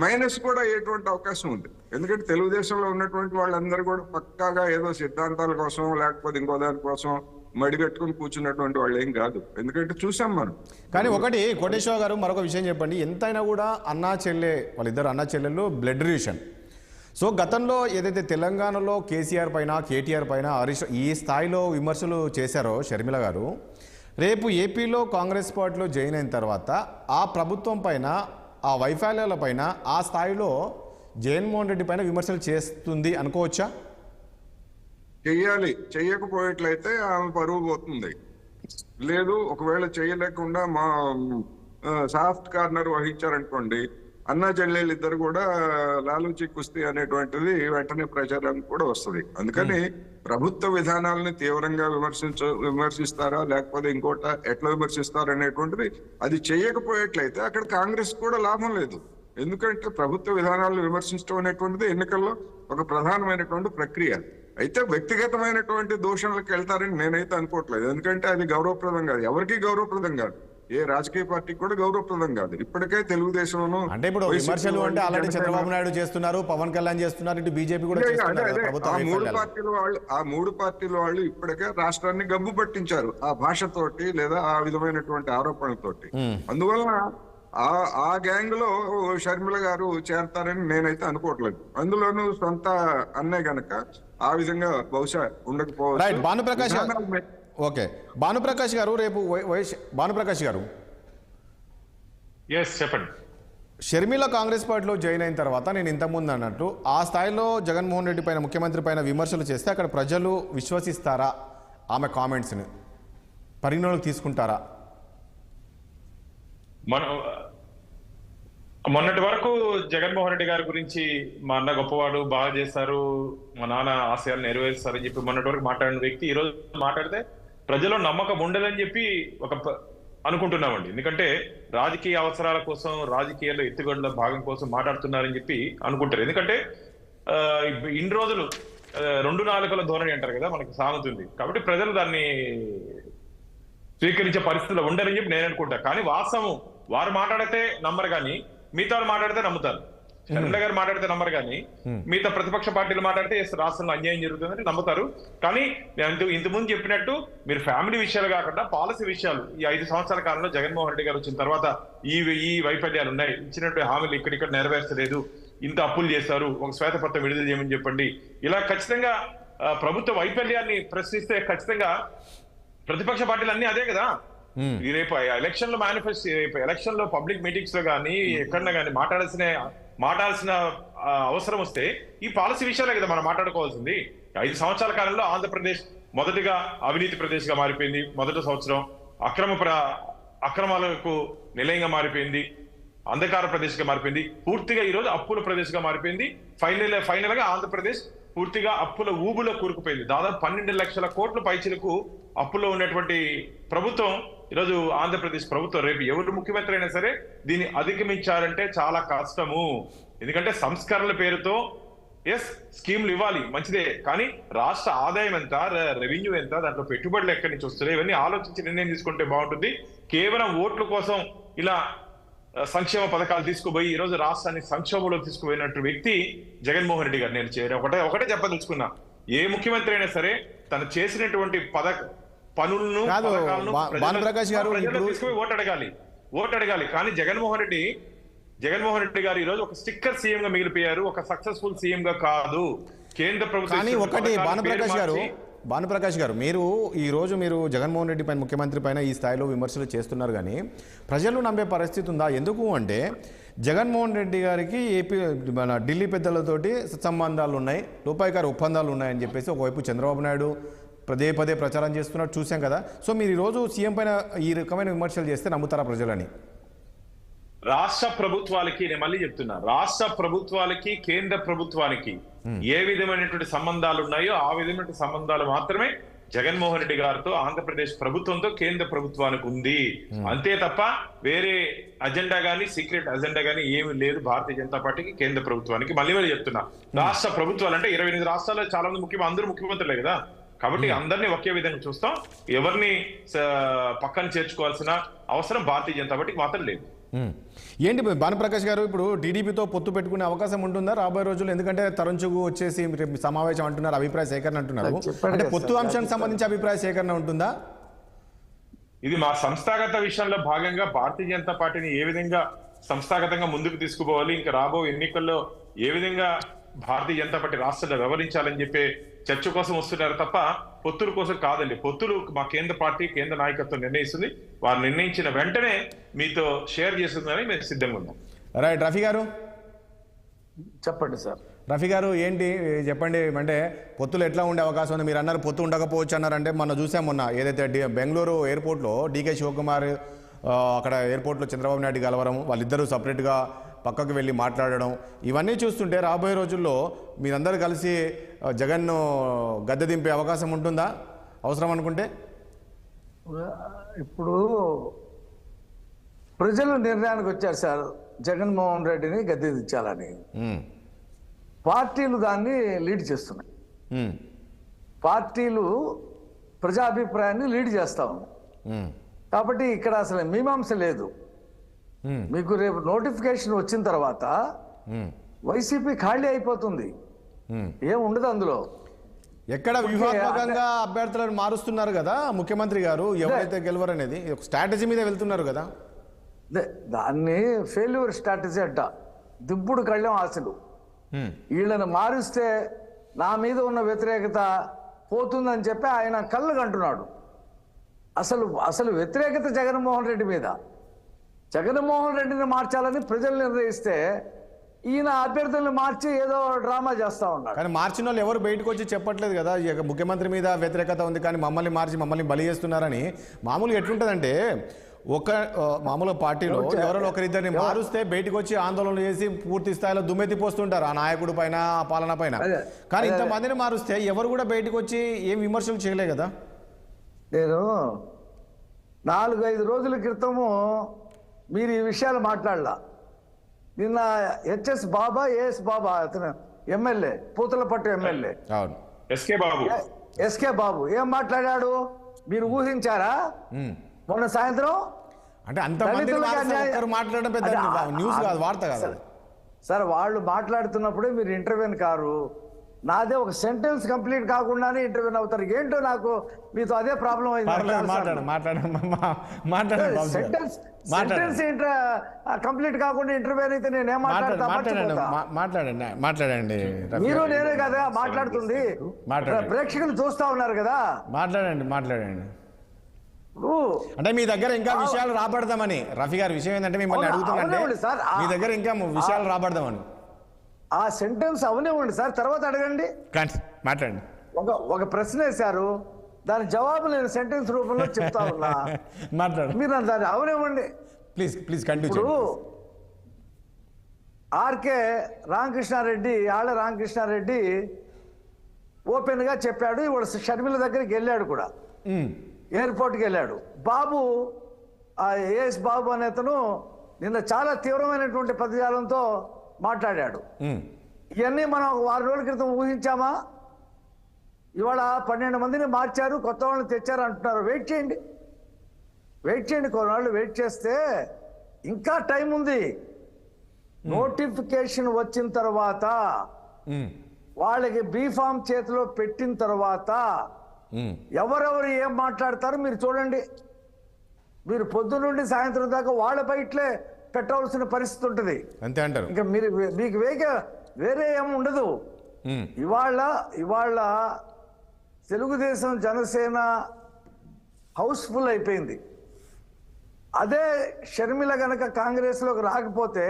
[SPEAKER 5] మైనస్ కూడా అయ్యేటువంటి అవకాశం ఉంది. ఎందుకంటే తెలుగుదేశంలో ఉన్నటువంటి వాళ్ళందరూ కూడా పక్కాగా ఏదో సిద్ధాంతాల కోసం లేకపోతే ఇంకో దాని కోసం మడిగట్టుకుని కూర్చున్నటువంటి వాళ్ళు ఏం కాదు. ఎందుకంటే చూసాం మనం.
[SPEAKER 1] కానీ ఒకటి కోటేశ్వర గారు మరొక విషయం చెప్పండి, ఎంతైనా కూడా అన్నా చెల్లె, వాళ్ళిద్దరు అన్నా చెల్లెళ్ళు బ్లడ్ రిలేషన్. సో గతంలో ఏదైతే తెలంగాణలో కేసీఆర్ పైన కేటీఆర్ పైన హరీష్ ఈ స్థాయిలో విమర్శలు చేశారో షర్మిల గారు, రేపు ఏపీలో కాంగ్రెస్ పార్టీలో జాయిన్ అయిన తర్వాత ఆ ప్రభుత్వం పైన, ఆ వైఫల్యాల పైన ఆ స్థాయిలో జగన్మోహన్ రెడ్డి పైన విమర్శలు చేస్తుంది అనుకోవచ్చా?
[SPEAKER 5] చెయ్యాలి, చెయ్యకపోయేట్లయితే ఆమె పరువు పోతుంది. లేదు ఒకవేళ చేయలేకుండా మా సాఫ్ట్ కార్నర్ వహించారనుకోండి, అన్నా చెల్లెళ్ళు ఇద్దరు కూడా లాలూచి కుస్తీ అనేటువంటిది వెంటనే ప్రచారానికి కూడా వస్తుంది. అందుకని ప్రభుత్వ విధానాలని తీవ్రంగా విమర్శిస్తారా లేకపోతే ఇంకోట ఎట్లా విమర్శిస్తారా అనేటువంటిది అది చేయకపోయేట్లయితే అక్కడ కాంగ్రెస్ కూడా లాభం లేదు. ఎందుకంటే ప్రభుత్వ విధానాలను విమర్శించడం అనేటువంటిది ఎన్నికల్లో ఒక ప్రధానమైనటువంటి ప్రక్రియ. అయితే వ్యక్తిగతమైనటువంటి దోషణలకు వెళ్తారని నేనైతే అనుకోవట్లేదు. ఎందుకంటే అది గౌరవప్రదం కాదు, ఎవరికి గౌరవప్రదం కాదు, ఏ రాజకీయ పార్టీకి కూడా గౌరవప్రదం కాదు. ఇప్పటికే తెలుగుదేశంలో
[SPEAKER 1] అంటే ఇప్పుడు విమర్శలు అంటే ఆల్రెడీ చంద్రబాబు నాయుడు చేస్తున్నారు, పవన్ కళ్యాణ్ చేస్తున్నారు, ఇటు బీజేపీ కూడా
[SPEAKER 5] ఆ మూడు పార్టీల వాళ్ళు ఇప్పటికే రాష్ట్రాన్ని గబ్బు పట్టించారు ఆ భాషతోటి లేదా ఆ విధమైనటువంటి ఆరోపణలతోటి. అందువలన ఆ గ్యాంగ్ లో షర్మిల గారు చేరతారని నేనైతే అనుకోవట్లేదు. అందులోనూ సొంత అన్నే గనక ఆ విధంగా బహుశా ఉండకపోవచ్చు.
[SPEAKER 1] భానుప్రకాష్ ఓకే, భానుప్రకాష్ గారు రేపు భానుప్రకాష్ గారు
[SPEAKER 2] చెప్పండి.
[SPEAKER 1] షర్మిల కాంగ్రెస్ పార్టీలో జాయిన్ అయిన తర్వాత నేను ఇంతకుముందు అన్నట్టు ఆ స్థాయిలో జగన్మోహన్ రెడ్డి పైన, ముఖ్యమంత్రి పైన విమర్శలు చేస్తే అక్కడ ప్రజలు విశ్వసిస్తారా? ఆమె కామెంట్స్ని పరిగణలోకి తీసుకుంటారా?
[SPEAKER 2] మొన్నటి వరకు జగన్మోహన్ రెడ్డి గారి గురించి మా అన్న గొప్పవాడు, బాగా చేస్తారు, మా నాన్న ఆశయాలు నెరవేరుస్తారని చెప్పి మొన్నటి వరకు మాట్లాడిన వ్యక్తి ఈ రోజు మాట్లాడితే ప్రజల్లో నమ్మకం ఉండదని చెప్పి అనుకుంటున్నామండి. ఎందుకంటే రాజకీయ అవసరాల కోసం, రాజకీయాల్లో ఎత్తుగడల భాగం కోసం మాట్లాడుతున్నారని చెప్పి అనుకుంటారు. ఎందుకంటే ఇన్ని రోజులు 2 నాలుకల ధోరణి అంటారు కదా, మనకి సామెత ఉంది. కాబట్టి ప్రజలు దాన్ని స్వీకరించే పరిస్థితుల్లో ఉండరని చెప్పి నేను అనుకుంటా. కానీ వాస్తవం వారు మాట్లాడితే నమ్మరు, కానీ మిగతా వాళ్ళు మాట్లాడితే నమ్ముతారు. షర్మిల గారు మాట్లాడితే నమ్మరు, కానీ మిగతా ప్రతిపక్ష పార్టీలు మాట్లాడితే రాష్ట్రంలో అన్యాయం జరుగుతుందని నమ్ముతారు. కానీ ఇంతకుముందు చెప్పినట్టు మీరు ఫ్యామిలీ విషయాలు కాకుండా పాలసీ విషయాలు, ఈ 5 సంవత్సరాల కాలంలో జగన్మోహన్ రెడ్డి గారు వచ్చిన తర్వాత ఈ వైఫల్యాలు ఉన్నాయి, ఇచ్చినట్టు హామీలు ఇక్కడిక్కడ నెరవేర్చలేదు, ఇంత అప్పులు చేశారు, ఒక శ్వేతపత్రం విడుదల చేయమని చెప్పండి. ఇలా ఖచ్చితంగా ప్రభుత్వ వైఫల్యాన్ని ప్రశ్నిస్తే ఖచ్చితంగా ప్రతిపక్ష పార్టీలు అన్ని అదే కదా. రేపు ఎలక్షన్ లో మేనిఫెస్టో, రేపు ఎలక్షన్ లో పబ్లిక్ మీటింగ్స్ లో కానీ ఎక్కడన్నా కానీ మాట్లాడాల్సిన అవసరం వస్తే ఈ పాలసీ విషయాలే కదా మనం మాట్లాడుకోవాల్సింది. 5 సంవత్సరాల కాలంలో ఆంధ్రప్రదేశ్ మొదటిగా అవినీతి ప్రదేశ్ గా మారిపోయింది, మొదటి సంవత్సరం అక్రమాలకు నిలయంగా మారిపోయింది, అంధకార ప్రదేశ్ గా మారిపోయింది, పూర్తిగా ఈ రోజు అప్పుల ప్రదేశ్ గా మారిపోయింది. ఫైనల్ గా ఆంధ్రప్రదేశ్ పూర్తిగా అప్పుల ఊబులో కూరుకుపోయింది. దాదాపు 12 లక్షల కోట్ల పైచిలకు అప్పుల్లో ఉన్నటువంటి ప్రభుత్వం ఈరోజు ఆంధ్రప్రదేశ్ ప్రభుత్వం. రేపు ఎవరు ముఖ్యమంత్రి అయినా సరే దీన్ని అధిగమించాలంటే చాలా కష్టము. ఎందుకంటే సంస్కరణల పేరుతో స్కీమ్లు ఇవ్వాలి, మంచిదే, కానీ రాష్ట్ర ఆదాయం ఎంత, రెవెన్యూ ఎంత, దాంట్లో పెట్టుబడులు ఎక్కడి నుంచి వస్తున్నాయి, ఇవన్నీ ఆలోచించి నిర్ణయం తీసుకుంటే బాగుంటుంది. కేవలం ఓట్ల కోసం ఇలా సంక్షేమ పథకాలు తీసుకుపోయి ఈ రోజు రాష్ట్రాన్ని సంక్షోభంలో తీసుకుపోయినట్టు వ్యక్తి జగన్మోహన్ రెడ్డి గారు. నేను ఒకటే చెప్పదలుచుకున్నా, ఏ ముఖ్యమంత్రి అయినా సరే తను చేసినటువంటి పనులను
[SPEAKER 1] కాదు, భానుప్రకాష్ గారు
[SPEAKER 2] తీసుకుపోయి ఓటు అడగాలి. కానీ జగన్మోహన్ రెడ్డి గారు ఈ రోజు ఒక స్టిక్కర్ సీఎం గా మిగిలిపోయారు, ఒక సక్సెస్ఫుల్ సీఎం గా కాదు. కేంద్ర ప్రభుత్వం
[SPEAKER 1] కానీ ఒకటి భానుప్రకాష్ గారు మీరు ఈ రోజు మీరు జగన్మోహన్ రెడ్డి పైన, ముఖ్యమంత్రి పైన ఈ స్థాయిలో విమర్శలు చేస్తున్నారు, కానీ ప్రజలు నమ్మే పరిస్థితి ఉందా? ఎందుకు అంటే జగన్మోహన్ రెడ్డి గారికి మన ఢిల్లీ పెద్దలతోటి సత్సంబంధాలు ఉన్నాయి, రూపాయికారు ఒప్పందాలు ఉన్నాయని చెప్పేసి ఒకవైపు చంద్రబాబు నాయుడు పదే ప్రచారం చేస్తున్నట్టు చూసాం కదా. సో మీరు ఈరోజు సీఎం పైన ఈ రకమైన విమర్శలు చేస్తే నమ్ముతారా ప్రజలని?
[SPEAKER 2] రాష్ట్ర ప్రభుత్వాలకి, నేను మళ్ళీ చెప్తున్నా, రాష్ట్ర ప్రభుత్వాలకి కేంద్ర ప్రభుత్వానికి ఏ విధమైనటువంటి సంబంధాలు ఉన్నాయో ఆ విధమైన సంబంధాలు మాత్రమే జగన్మోహన్ రెడ్డి గారితో, ఆంధ్రప్రదేశ్ ప్రభుత్వంతో కేంద్ర ప్రభుత్వానికి ఉంది. అంతే తప్ప వేరే అజెండా గానీ సీక్రెట్ అజెండా గానీ ఏమి లేదు భారతీయ జనతా పార్టీకి, కేంద్ర ప్రభుత్వానికి. మళ్ళీ చెప్తున్నా, రాష్ట్ర ప్రభుత్వాలు అంటే 28 రాష్ట్రాల్లో చాలా మంది అందరూ ముఖ్యమంత్రులే కదా, కాబట్టి అందరినీ ఒకే విధంగా చూస్తాం. ఎవరిని పక్కన చేర్చుకోవాల్సిన అవసరం భారతీయ జనతా పార్టీకి మాత్రం లేదు.
[SPEAKER 1] ఏంటి భానుప్రకాష్ గారు, ఇప్పుడు టీడీపీతో పొత్తు పెట్టుకునే అవకాశం ఉంటుందా రాబోయే రోజుల్లో? ఎందుకంటే తరుణ్ చుగ్ వచ్చేసి సమావేశం అంటున్నారు, అభిప్రాయ సేకరణ అంటున్నారు, అంటే పొత్తు అంశానికి సంబంధించి అభిప్రాయ సేకరణ ఉంటుందా?
[SPEAKER 2] ఇది మా సంస్థాగత విషయంలో భాగంగా భారతీయ జనతా పార్టీని ఏ విధంగా సంస్థాగతంగా ముందుకు తీసుకుపోవాలి, ఇంకా రాబో ఎన్నికల్లో ఏ విధంగా భారతీయ జనతా పార్టీ రాష్ట్రంలో వ్యవహరించాలని చెప్పే చర్చ కోసం వస్తున్నారు తప్ప పొత్తుల కోసం కాదండి. పొత్తులు మా కేంద్ర పార్టీ, కేంద్ర నాయకత్వం నిర్ణయిస్తుంది. వారు నిర్ణయించిన వెంటనే మీతో షేర్ చేస్తుందని మేము సిద్ధంగా ఉన్నాం.
[SPEAKER 1] రైట్, రఫీ గారు
[SPEAKER 3] చెప్పండి సార్.
[SPEAKER 1] రఫీ గారు ఏంటి చెప్పండి, అంటే పొత్తులు ఎట్లా ఉండే అవకాశం ఉంది? మీరు అన్నారు పొత్తు ఉండకపోవచ్చు అన్నారంటే, మొన్న ఏదైతే బెంగళూరు ఎయిర్పోర్ట్లో డీకే శివకుమార్ అక్కడ ఎయిర్పోర్ట్లో చంద్రబాబు నాయుడు కలవరం, వాళ్ళిద్దరూ సపరేట్గా పక్కకు వెళ్ళి మాట్లాడడం, ఇవన్నీ చూస్తుంటే రాబోయే రోజుల్లో మీరందరూ కలిసి జగన్ను గద్దె దింపే అవకాశం ఉంటుందా అవసరం అనుకుంటే?
[SPEAKER 3] ఇప్పుడు ప్రజలు నిర్ణయానికి వచ్చారు సార్, జగన్మోహన్ రెడ్డిని గద్దె దించాలని. పార్టీలు దాన్ని లీడ్ చేస్తున్నాయి. పార్టీలు ప్రజాభిప్రాయాన్ని లీడ్ చేస్తా ఉన్నాయి. కాబట్టి ఇక్కడ అసలు మీమాంస లేదు. మీకు రేపు నోటిఫికేషన్ వచ్చిన తర్వాత వైసీపీ ఖాళీ అయిపోతుంది, ఏం ఉండదు అందులో.
[SPEAKER 1] ఎక్కడ వ్యూహాత్మకంగా అభ్యర్థులను మారుస్తున్నారు కదా ముఖ్యమంత్రి గారు, ఎవరైతే గెలవరనేది ఒక స్ట్రాటజీ మీద వెళ్తున్నారు కదా.
[SPEAKER 3] దాన్ని ఫెయిల్యూర్ స్ట్రాటజీ అంట, దింపుడు కళ్ళెం ఆశలు. వీళ్ళని మారుస్తే నా మీద ఉన్న వ్యతిరేకత పోతుందని చెప్పి ఆయన కళ్ళు కంటున్నాడు. అసలు వ్యతిరేకత జగన్మోహన్ రెడ్డి మీద. జగన్మోహన్ రెడ్డిని మార్చాలని ప్రజలు నిర్ణయిస్తే ఈయన అభ్యర్థులను మార్చి ఏదో డ్రామా చేస్తా ఉన్నారు.
[SPEAKER 1] కానీ మార్చిన వాళ్ళు ఎవరు బయటకు వచ్చి చెప్పట్లేదు కదా, ముఖ్యమంత్రి మీద వ్యతిరేకత ఉంది కానీ మమ్మల్ని బలి చేస్తున్నారని. మామూలుగా ఎట్లుంటుందంటే, మామూలు పార్టీలో ఎవరైనా ఒకరిద్దరిని మారుస్తే బయటకు వచ్చి ఆందోళనలు చేసి పూర్తి స్థాయిలో దుమ్మెత్తిపోస్తుంటారు ఆ నాయకుడి పైన, ఆ పాలన పైన. కానీ ఇంతమందిని మారుస్తే ఎవరు కూడా బయటకు వచ్చి ఏం విమర్శలు చేయలే కదా.
[SPEAKER 3] నేను 4-5 రోజుల క్రితము మీరు ఈ విషయాలు మాట్లాడలా. నిన్న హెచ్ఎస్ బాబా, ఏఎస్ బాబా, అతను ఎమ్మెల్యే, పూతలపట్టు ఎమ్మెల్యే ఎస్కే బాబు ఏం మాట్లాడాడు మీరు ఊహించారా? మొన్న సాయంత్రం
[SPEAKER 1] అంటే మాట్లాడడం పెద్ద న్యూస్ కాదు, వార్త కాదు
[SPEAKER 3] సార్. వాళ్ళు మాట్లాడుతున్నప్పుడే మీరు ఇంటర్వ్యూని కారు. నాదే ఒక సెంటెన్స్ కంప్లీట్ కాకుండానే ఇంటర్వ్యూ అవుతారు. ఏంటో నాకు మీతో అదే ప్రాబ్లం అయింది. సెంటెన్స్ కంప్లీట్ కాకుండా ఇంటర్వ్యూ అయితే నేనేం
[SPEAKER 1] మాట్లాడండి.
[SPEAKER 3] మీరు నేనే కదా మాట్లాడుతుంది, ప్రేక్షకులు చూస్తా ఉన్నారు కదా.
[SPEAKER 1] మాట్లాడండి. అంటే మీ దగ్గర ఇంకా విషయాలు రాబడదామని. రఫీ గారి విషయం ఏంటంటే, మిమ్మల్ని అడుగుతున్నాంటే మీ దగ్గర ఇంకా విషయాలు రాబడదామని.
[SPEAKER 3] ఆ సెంటెన్స్ అవనివ్వండి సార్, తర్వాత అడగండి,
[SPEAKER 1] మాట్లాడండి.
[SPEAKER 3] ఒక ప్రశ్న వేశారు, దాని జవాబు నేను సెంటెన్స్ రూపంలో చెప్తా ఉన్నా. మీరు దాన్ని అవనివ్వండి
[SPEAKER 1] ప్లీజ్ కంటిన్యూ.
[SPEAKER 3] ఇప్పుడు ఆర్కే రామకృష్ణారెడ్డి, ఆళ్ళ రామకృష్ణారెడ్డి ఓపెన్ గా చెప్పాడు. ఇవాడు షర్మిల దగ్గరికి వెళ్ళాడు కూడా, ఎయిర్పోర్ట్కి వెళ్ళాడు. బాబు, ఏఎస్ బాబు అనే అతను నిన్న చాలా తీవ్రమైనటువంటి పదజాలంతో మాట్లాడాడు. ఇవన్నీ మనం 1 వారం రోజుల క్రితం ఊహించామా? ఇవాళ 12 మందిని మార్చారు, కొత్త వాళ్ళని తెచ్చారు అంటున్నారు. వెయిట్ చేయండి కొన్నాళ్ళు వెయిట్ చేస్తే ఇంకా టైం ఉంది. నోటిఫికేషన్ వచ్చిన తర్వాత వాళ్ళకి బీఫామ్ చేతిలో పెట్టిన తర్వాత ఎవరెవరు ఏం మాట్లాడతారో మీరు చూడండి. మీరు పొద్దు నుండి సాయంత్రం దాకా వాళ్ళ బయటలే పెట్టవలసిన పరిస్థితి ఉంటుంది.
[SPEAKER 1] అంతే అంటారు.
[SPEAKER 3] ఇంకా మీకు వేరే ఏం ఉండదు. ఇవాళ తెలుగుదేశం జనసేన హౌస్ఫుల్ అయిపోయింది. అదే షర్మిల గనక కాంగ్రెస్లోకి రాకపోతే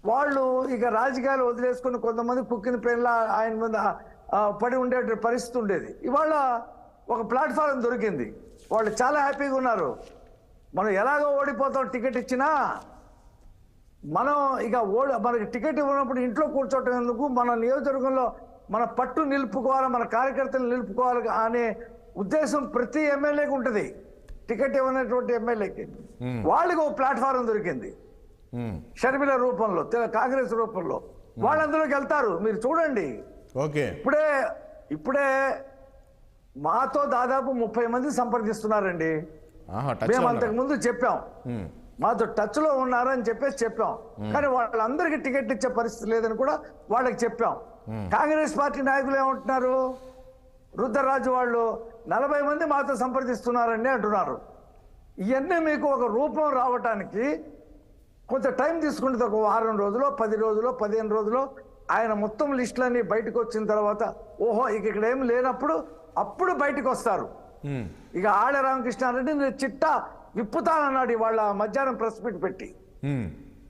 [SPEAKER 3] వాళ్ళు ఇక రాజకీయాలు వదిలేసుకుని కొంతమంది కుక్కిన పేర్ల ఆయన మీద పడి ఉండే పరిస్థితి ఉండేది. ఇవాళ ఒక ప్లాట్ఫారం దొరికింది. వాళ్ళు చాలా హ్యాపీగా ఉన్నారు. మనం ఎలాగో ఓడిపోతాం టికెట్ ఇచ్చినా, మనం ఇక మనకి టికెట్ ఇవ్వనప్పుడు ఇంట్లో కూర్చోవటం ఎందుకు, మన నియోజకవర్గంలో మన పట్టు నిలుపుకోవాలి, మన కార్యకర్తలు నిలుపుకోవాలి అనే ఉద్దేశం ప్రతి ఎమ్మెల్యేకి ఉంటుంది. టికెట్ ఇవ్వనటువంటి ఎమ్మెల్యేకి వాళ్ళకి ఒక ప్లాట్ఫారం దొరికింది షర్మిల రూపంలో, కాంగ్రెస్ రూపంలో. వాళ్ళందరిలోకి వెళ్తారు. మీరు చూడండి.
[SPEAKER 1] ఓకే,
[SPEAKER 3] ఇప్పుడే మాతో దాదాపు 30 మంది సంప్రదిస్తున్నారండి. మేము అంతకు ముందు చెప్పాం, మాతో టచ్ లో ఉన్నారని చెప్పాం. కానీ వాళ్ళందరికీ టికెట్ ఇచ్చే పరిస్థితి లేదని కూడా వాళ్ళకి చెప్పాం. కాంగ్రెస్ పార్టీ నాయకులు ఏమంటున్నారు, రుద్రరాజు వాళ్ళు 40 మంది మాతో సంప్రదిస్తున్నారండి అంటున్నారు. ఇవన్నీ మీకు ఒక రూపం రావటానికి కొంత టైం తీసుకుంటుంది. ఒక వారం రోజులు, 10 రోజులు, 15 రోజులు ఆయన మొత్తం లిస్టులన్నీ బయటకు వచ్చిన తర్వాత ఓహో ఇక్కడ ఏం లేనప్పుడు అప్పుడు బయటకు వస్తారు. ఇక ఆళ్ళ రామకృష్ణారెడ్డి నేను చిట్టా విప్పుతానన్నాడు ఇవాళ మధ్యాహ్నం ప్రెస్ మీట్ పెట్టి.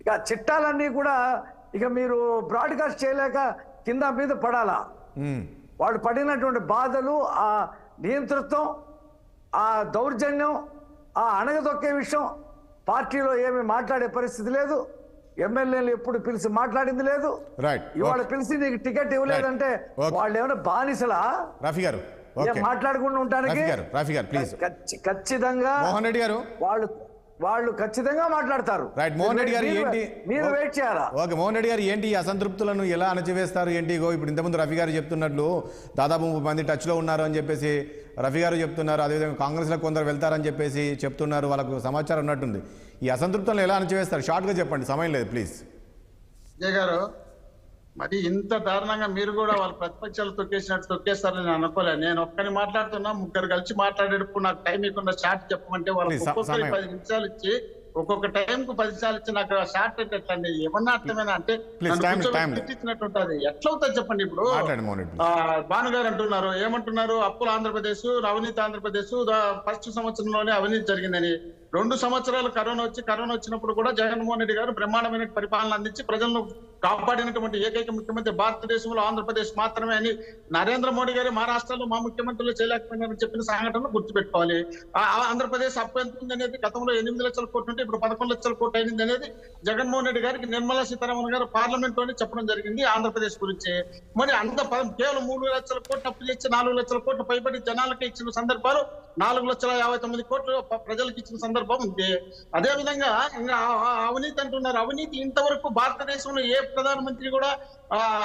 [SPEAKER 3] ఇక చిట్టాలన్నీ కూడా ఇక మీరు బ్రాడ్కాస్ట్ చేయలేక కింద మీద పడాలా. వాళ్ళు పడినటువంటి బాధలు, ఆ నియంతృత్వం, ఆ దౌర్జన్యం, ఆ అణగదొక్కే విషయం పార్టీలో ఏమి మాట్లాడే పరిస్థితి లేదు. ఎమ్మెల్యేలు ఎప్పుడు పిలిచి మాట్లాడింది లేదు. ఇవాళ పిలిచి నీకు టికెట్ ఇవ్వలేదంటే వాళ్ళు ఏమైనా బానిసలా
[SPEAKER 1] రాఫీ గారు
[SPEAKER 3] మాట్లాడకుండా ఉంటానికి? ఖచ్చితంగా
[SPEAKER 1] మోహన్ రెడ్డి గారు
[SPEAKER 3] వాళ్ళు ఖచ్చితంగా మాట్లాడతారు.
[SPEAKER 1] రైట్. మోహన్ రెడ్డి గారు ఏంటి,
[SPEAKER 3] మీరు వెయిట్ చేయాలా?
[SPEAKER 1] ఓకే, మోహన్ రెడ్డి గారు ఏంటి అసంతృప్తులను ఎలా అణచివేస్తారు ఏంటి? ఇప్పుడు ఇంతకుముందు రఫీ గారు చెప్తున్నట్లు దాదాపు 30 మంది టచ్లో ఉన్నారు అని చెప్పేసి రఫీ గారు చెప్తున్నారు. అదేవిధంగా కాంగ్రెస్లో కొందరు వెళ్తారని చెప్పేసి చెప్తున్నారు. వాళ్ళకు సమాచారం ఉన్నట్టుంది. ఈ అసంతృప్తులను ఎలా అణచివేస్తారు? షార్ట్గా చెప్పండి, సమయం లేదు ప్లీజ్.
[SPEAKER 4] విజయ్ గారు, మరి ఇంత దారుణంగా మీరు కూడా వాళ్ళ ప్రతిపక్షాలు తొక్కేస్తారని నేను అనుకోలేదు. నేను ఒక్కని మాట్లాడుతున్నా, 3 కలిసి మాట్లాడేటప్పుడు నాకు టైం ఇవ్వకుండా షార్ట్ చెప్పమంటే వాళ్ళకి ఒక్కొక్కరికి 10 నిమిషాలు ఇచ్చి ఒక్కొక్క టైం కు 10 నిమిషాలు ఇచ్చి నాకు షార్ట్ ఎట్లండి? ఏమన్నా అర్థమేనా? అంటే ఇచ్చినట్టుంటది. ఎట్లా అవుతుంది చెప్పండి? ఇప్పుడు భానుగారు అంటున్నారు, ఏమంటున్నారు, అప్పుల ఆంధ్రప్రదేశ్, అవినీతి ఆంధ్రప్రదేశ్, ఫస్ట్ సంవత్సరంలోనే అవినీతి జరిగిందని. 2 సంవత్సరాలు కరోనా వచ్చినప్పుడు కూడా జగన్మోహన్ రెడ్డి గారు బ్రహ్మాండమైన పరిపాలన అందించి ప్రజలను కాపాడినటువంటి ఏకైక ముఖ్యమంత్రి భారతదేశంలో ఆంధ్రప్రదేశ్ మాత్రమే అని నరేంద్ర మోడీ గారు మహారాష్ట్రలో మా ముఖ్యమంత్రులు చేయలేకపోయినారని చెప్పిన సంఘటనలు గుర్తుపెట్టుకోవాలి. ఆంధ్రప్రదేశ్ అప్పు ఎంత ఉంది అనేది గతంలో 8 లక్షల కోట్లు ఉంటే ఇప్పుడు 11 లక్షల కోట్లు అయింది అనేది జగన్మోహన్ రెడ్డి గారికి నిర్మలా సీతారామన్ గారు పార్లమెంట్ లోనే చెప్పడం జరిగింది ఆంధ్రప్రదేశ్ గురించి. మరి అంత కేవలం 3 లక్షల కోట్లు అప్పు చేసి 4 లక్షల కోట్లు పైబడి జనాలకి ఇచ్చిన సందర్భాలు, 4,59 కోట్లు ప్రజలకు ఇచ్చిన సందర్భం ఉంది. అదే విధంగా అవినీతి అంటున్నారు. అవినీతి ఇంతవరకు భారతదేశంలో ఏ ప్రధానమంత్రి కూడా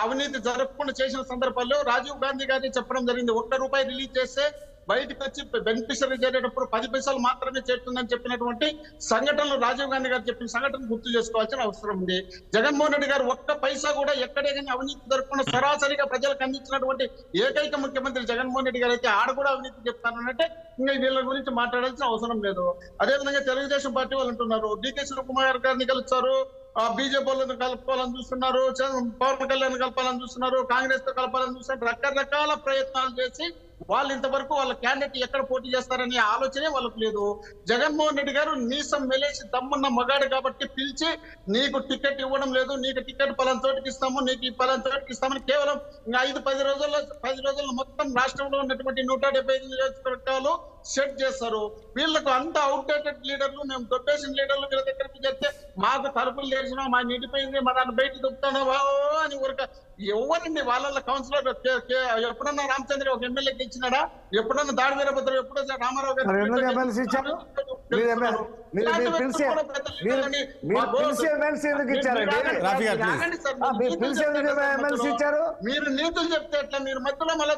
[SPEAKER 4] అవినీతి జరగకుండా చేసిన సందర్భాల్లో రాజీవ్ గాంధీ గారిని చెప్పడం జరిగింది. ₹1 రిలీజ్ చేస్తే బయటకు వచ్చి బెనిఫిషరీ చేరేటప్పుడు 10 పైసలు మాత్రమే చేరుతుందని చెప్పినటువంటి సంఘటనలు రాజీవ్ గాంధీ గారు చెప్పిన సంఘటన గుర్తు చేసుకోవాల్సిన అవసరం ఉంది. జగన్మోహన్ రెడ్డి గారు 1 పైసా కూడా ఎక్కడే కానీ అవినీతి జరగకుండా సరాసరిగా ప్రజలకు అందించినటువంటి ఏకైక ముఖ్యమంత్రి జగన్మోహన్ రెడ్డి గారు అయితే ఆడ కూడా అవినీతి చెప్తానంటే ఇంకా వీళ్ళ గురించి మాట్లాడాల్సిన అవసరం లేదు. అదేవిధంగా తెలుగుదేశం పార్టీ వాళ్ళు అంటున్నారు, డీకే శివకుమార్ గారిని కలుస్తారు, బీజేపీ వాళ్ళని కలపాలని చూస్తున్నారు, పవన్ కళ్యాణ్ కలపాలని చూస్తున్నారు, కాంగ్రెస్ తో కలపాలని చూస్తున్నారు. రకరకాల ప్రయత్నాలు చేసి వాళ్ళు ఇంతవరకు వాళ్ళ క్యాండిడేట్ ఎక్కడ పోటీ చేస్తారనే ఆలోచనే వాళ్ళకు లేదు. జగన్మోహన్ రెడ్డి గారు నీసం మెలేసి దమ్మున్న మగాడు కాబట్టి పిలిచి నీకు టికెట్ ఇవ్వడం లేదు, నీకు టికెట్ పలానా చోటికి ఇస్తాము, నీకు ఈ పలానా చోటికి ఇస్తామని కేవలం 5-10 రోజుల్లో మొత్తం రాష్ట్రంలో ఉన్నటువంటి 175 నియోజకవర్గాలు సెట్ చేస్తారు. వీళ్ళకు అంత అవుట్డేటెడ్ లీడర్లు, మేము దొబ్బేసిన లీడర్లు వీళ్ళ దగ్గరికి చేస్తే మాకు తలుపులు తెరిచినా, మా నిండిపోయింది, మా దాన్ని బయట దొక్కుతానో అని ఊరక ఎవరండి వాళ్ళ కౌన్సిలర్ ఎప్పుడన్నా రామచంద్ర ఒక ఎమ్మెల్యే ఇచ్చినాడా? ఎప్పుడన్నా దాడి వీరభద్రం ఎప్పుడో రామారావు గారు
[SPEAKER 3] మరి ఎందుకు ఎమ్మెల్సీ ఇచ్చారు? మీరు పిలిచి ఎమ్మెల్సీ ఎందుకు ఇచ్చారండి?
[SPEAKER 1] రాఫీ గారు, please.
[SPEAKER 3] మీరు పిలిచి ఎందుకు ఎమ్మెల్సీ ఇచ్చారు?
[SPEAKER 4] మీరు నీతులు చెప్తే ఎట్లా? మీరు మధ్యలో మళ్ళీ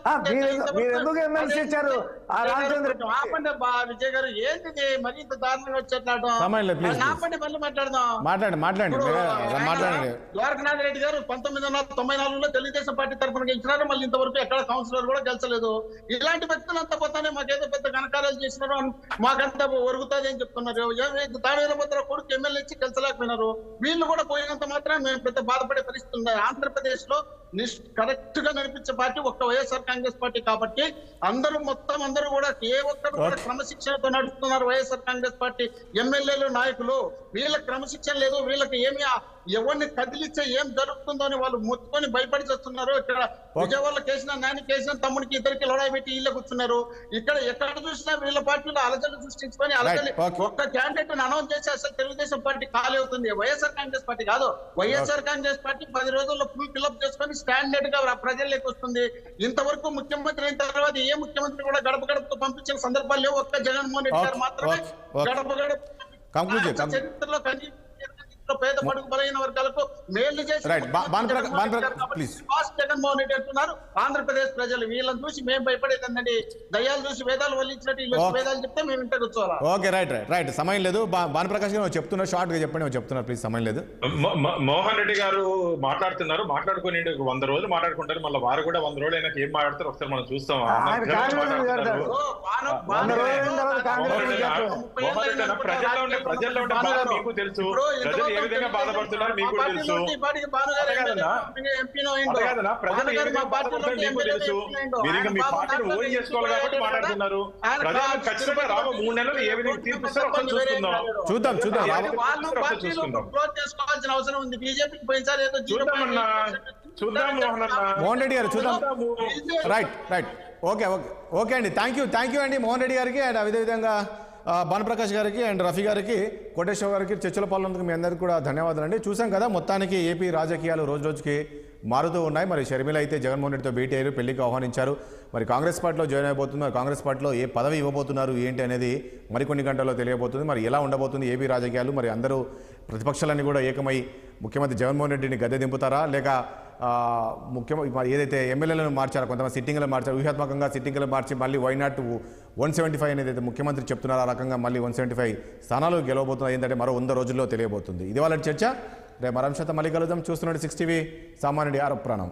[SPEAKER 3] మీరు ఎందుకు ఎమ్మెల్సీ ఇచ్చారు? ఆ రామచంద్ర
[SPEAKER 4] ఆపండి విజయ్ గారు, ఏంటిది మరి ఇంత దారుణంగా వచ్చేట్లాడు?
[SPEAKER 1] సమయంలో please, please.
[SPEAKER 4] ఆపండి, మళ్ళీ మాట్లాడదాం.
[SPEAKER 1] మాట్లాడండి
[SPEAKER 4] ద్వారకనాథ్ రెడ్డి గారు 1994లో తెలుగుదేశం పార్టీ తరఫున గెలిచినారు. మళ్ళీ ఇంతవరకు ఎక్కడ కౌన్సిలర్ కూడా గెలిచలేదు. ఇలాంటి వ్యక్తులంతా పోతానే మాకేదో పెద్ద ఘనకార్యాలు చేసినారు, మాకంతా ఒరుగుతుంది అని చెప్తున్నారు. దాడిరభద్ర కొడుకు ఎమ్మెల్యే ఇచ్చి గెలిచలేకపోయినారు. వీళ్ళు కూడా పోయినంత మాత్రం మేము పెద్ద బాధపడే పరిస్థితి ఉంది. ఆంధ్రప్రదేశ్ లో కరెక్ట్ గా నడిపించే పార్టీ ఒక్క వైఎస్ఆర్ కాంగ్రెస్ పార్టీ కాబట్టి అందరూ కూడా ఏ ఒక్కరు కూడా క్రమశిక్షణతో నడుపుతున్నారు. వైఎస్ఆర్ కాంగ్రెస్ పార్టీ ఎమ్మెల్యేలు నాయకులు వీళ్ళకి క్రమశిక్షణ లేదు. వీళ్ళకి ఏమి ఎవరిని కదిలిచ్చే ఏం జరుగుతుందో అని వాళ్ళు మొత్తుకొని భయపడి చేస్తున్నారు. ఇక్కడ విజయవాడలో కేసిన నాని కేసిన తమ్ముడికి ఇద్దరికి లడాయి పెట్టి వీళ్ళ కూర్చున్నారు. ఇక్కడ ఎక్కడ చూసినా వీళ్ళ పార్టీలో అలజడి సృష్టించుకొని అలజడి ఒక్క క్యాండిడేట్ అనౌన్స్ చేసి అసలు తెలుగుదేశం పార్టీ ఖాళీ అవుతుంది. వైఎస్ఆర్ కాంగ్రెస్ పార్టీ కాదు. వైఎస్ఆర్ కాంగ్రెస్ పార్టీ 10 రోజుల్లో ఫుల్ ఫిల్అప్ చేసుకొని స్టాండర్డ్ గా ప్రజల్లోకి వస్తుంది. ఇంతవరకు ముఖ్యమంత్రి అయిన తర్వాత ఏ ముఖ్యమంత్రి కూడా గడప గడపతో పంపించిన సందర్భాలు లేవు. ఒక్క జగన్మోహన్ రెడ్డి గారు మాత్రమే గడప గడప చరిత్రలో పేద పడుగు బలైన వర్గాలకు మేలు చేసి జగన్మోహన్ రెడ్డి అంటున్నారు. ఆంధ్రప్రదేశ్ ప్రజలు వీళ్ళని చూసి మేము భయపడేదండి. దయ్యాలు చూసి వేదాలు వల్లించినట్టు వీళ్ళు వేదాలు చెప్తే మేము ఇంటికి వచ్చారా?
[SPEAKER 1] Okay, right. సమయం లేదు. భానుప్రకాష్ గారు చెప్తున్నారు, షార్ట్ గా చెప్పండి. చెప్తున్నారు ప్లీజ్, సమయం లేదు.
[SPEAKER 2] మోహన్ రెడ్డి గారు మాట్లాడుకుని 100 రోజులు మాట్లాడుకుంటారు. మళ్ళీ వారు కూడా 100 రోజులు అయినా ఏం మాట్లాడతారు ఒకసారి మనం చూస్తాం. ప్రజల్లో ఉండే బాధ మీకు తెలుసు, ప్రజలు ఏ విధంగా బాధపడుతున్నారు మీకు తెలుసు. ప్రజలు ఏ విధంగా బాధపడుతున్నారు మీకు తెలుసు. మీరు ఇంకా మీ పార్టీని ఓన్ చేసుకోవాలి కాబట్టి మాట్లాడుతున్నారు. ప్రజలు ఖచ్చితంగా రాబో 3 నెలలు ఏ విధంగా తీర్పిస్తారో ఒకసారి చూద్దాం.
[SPEAKER 4] చేసుకోవాల్సిన అవసరం ఉంది. బీజేపీకి పోయినసారి ఏదో
[SPEAKER 2] చూద్దాం
[SPEAKER 1] మోహన్ రెడ్డి గారు చూద్దాం. రైట్. ఓకే అండి, థ్యాంక్ యూ అండి మోహన్ రెడ్డి గారికి అండ్ అదేవిధంగా భానుప్రకాష్ గారికి అండ్ రఫీ గారికి, కోటేశ్వర గారికి చర్చలో పాల్గొన్నందుకు మీ అందరికీ కూడా ధన్యవాదాలండి. చూసాం కదా, మొత్తానికి ఏపీ రాజకీయాలు రోజుకి మారుతూ ఉన్నాయి. మరి షర్మిల అయితే జగన్మోహన్ రెడ్డితో భేటీ అయ్యారు, పెళ్లికి ఆహ్వానించారు. మరి కాంగ్రెస్ పార్టీలో జాయిన్ అయిపోతుంది. మరి కాంగ్రెస్ పార్టీలో ఏ పదవి ఇవ్వబోతున్నారు ఏంటి అనేది మరికొన్ని గంటల్లో తెలియబోతుంది. మరి ఎలా ఉండబోతుంది ఏపీ రాజకీయాలు? మరి అందరూ ప్రతిపక్షాలన్నీ కూడా ఏకమై ముఖ్యమంత్రి జగన్మోహన్ రెడ్డిని గద్దె దింపుతారా, లేక ముఖ్యమంత్రి ఏదైతే ఎమ్మెల్యేలను మార్చారో, కొంతమంది సిట్టింగ్లు మార్చారు, వ్యూహాత్మకంగా సిట్టింగ్లు మార్చి మళ్ళీ వై నాట్ 175 అనేది అయితే ముఖ్యమంత్రి చెప్తున్నారు, ఆ రకంగా మళ్ళీ 175 స్థానాలు గెలవబోతున్నాయి. ఏంటంటే మరో 100 రోజుల్లో తెలియబోతుంది. ఇది వాళ్ళ చర్చ. రేపు మరో అంశంతో మళ్ళీ కలుద్దాం. చూస్తున్నట్టు 6 టీవీ సామాన్యుడి ఆరోపణ.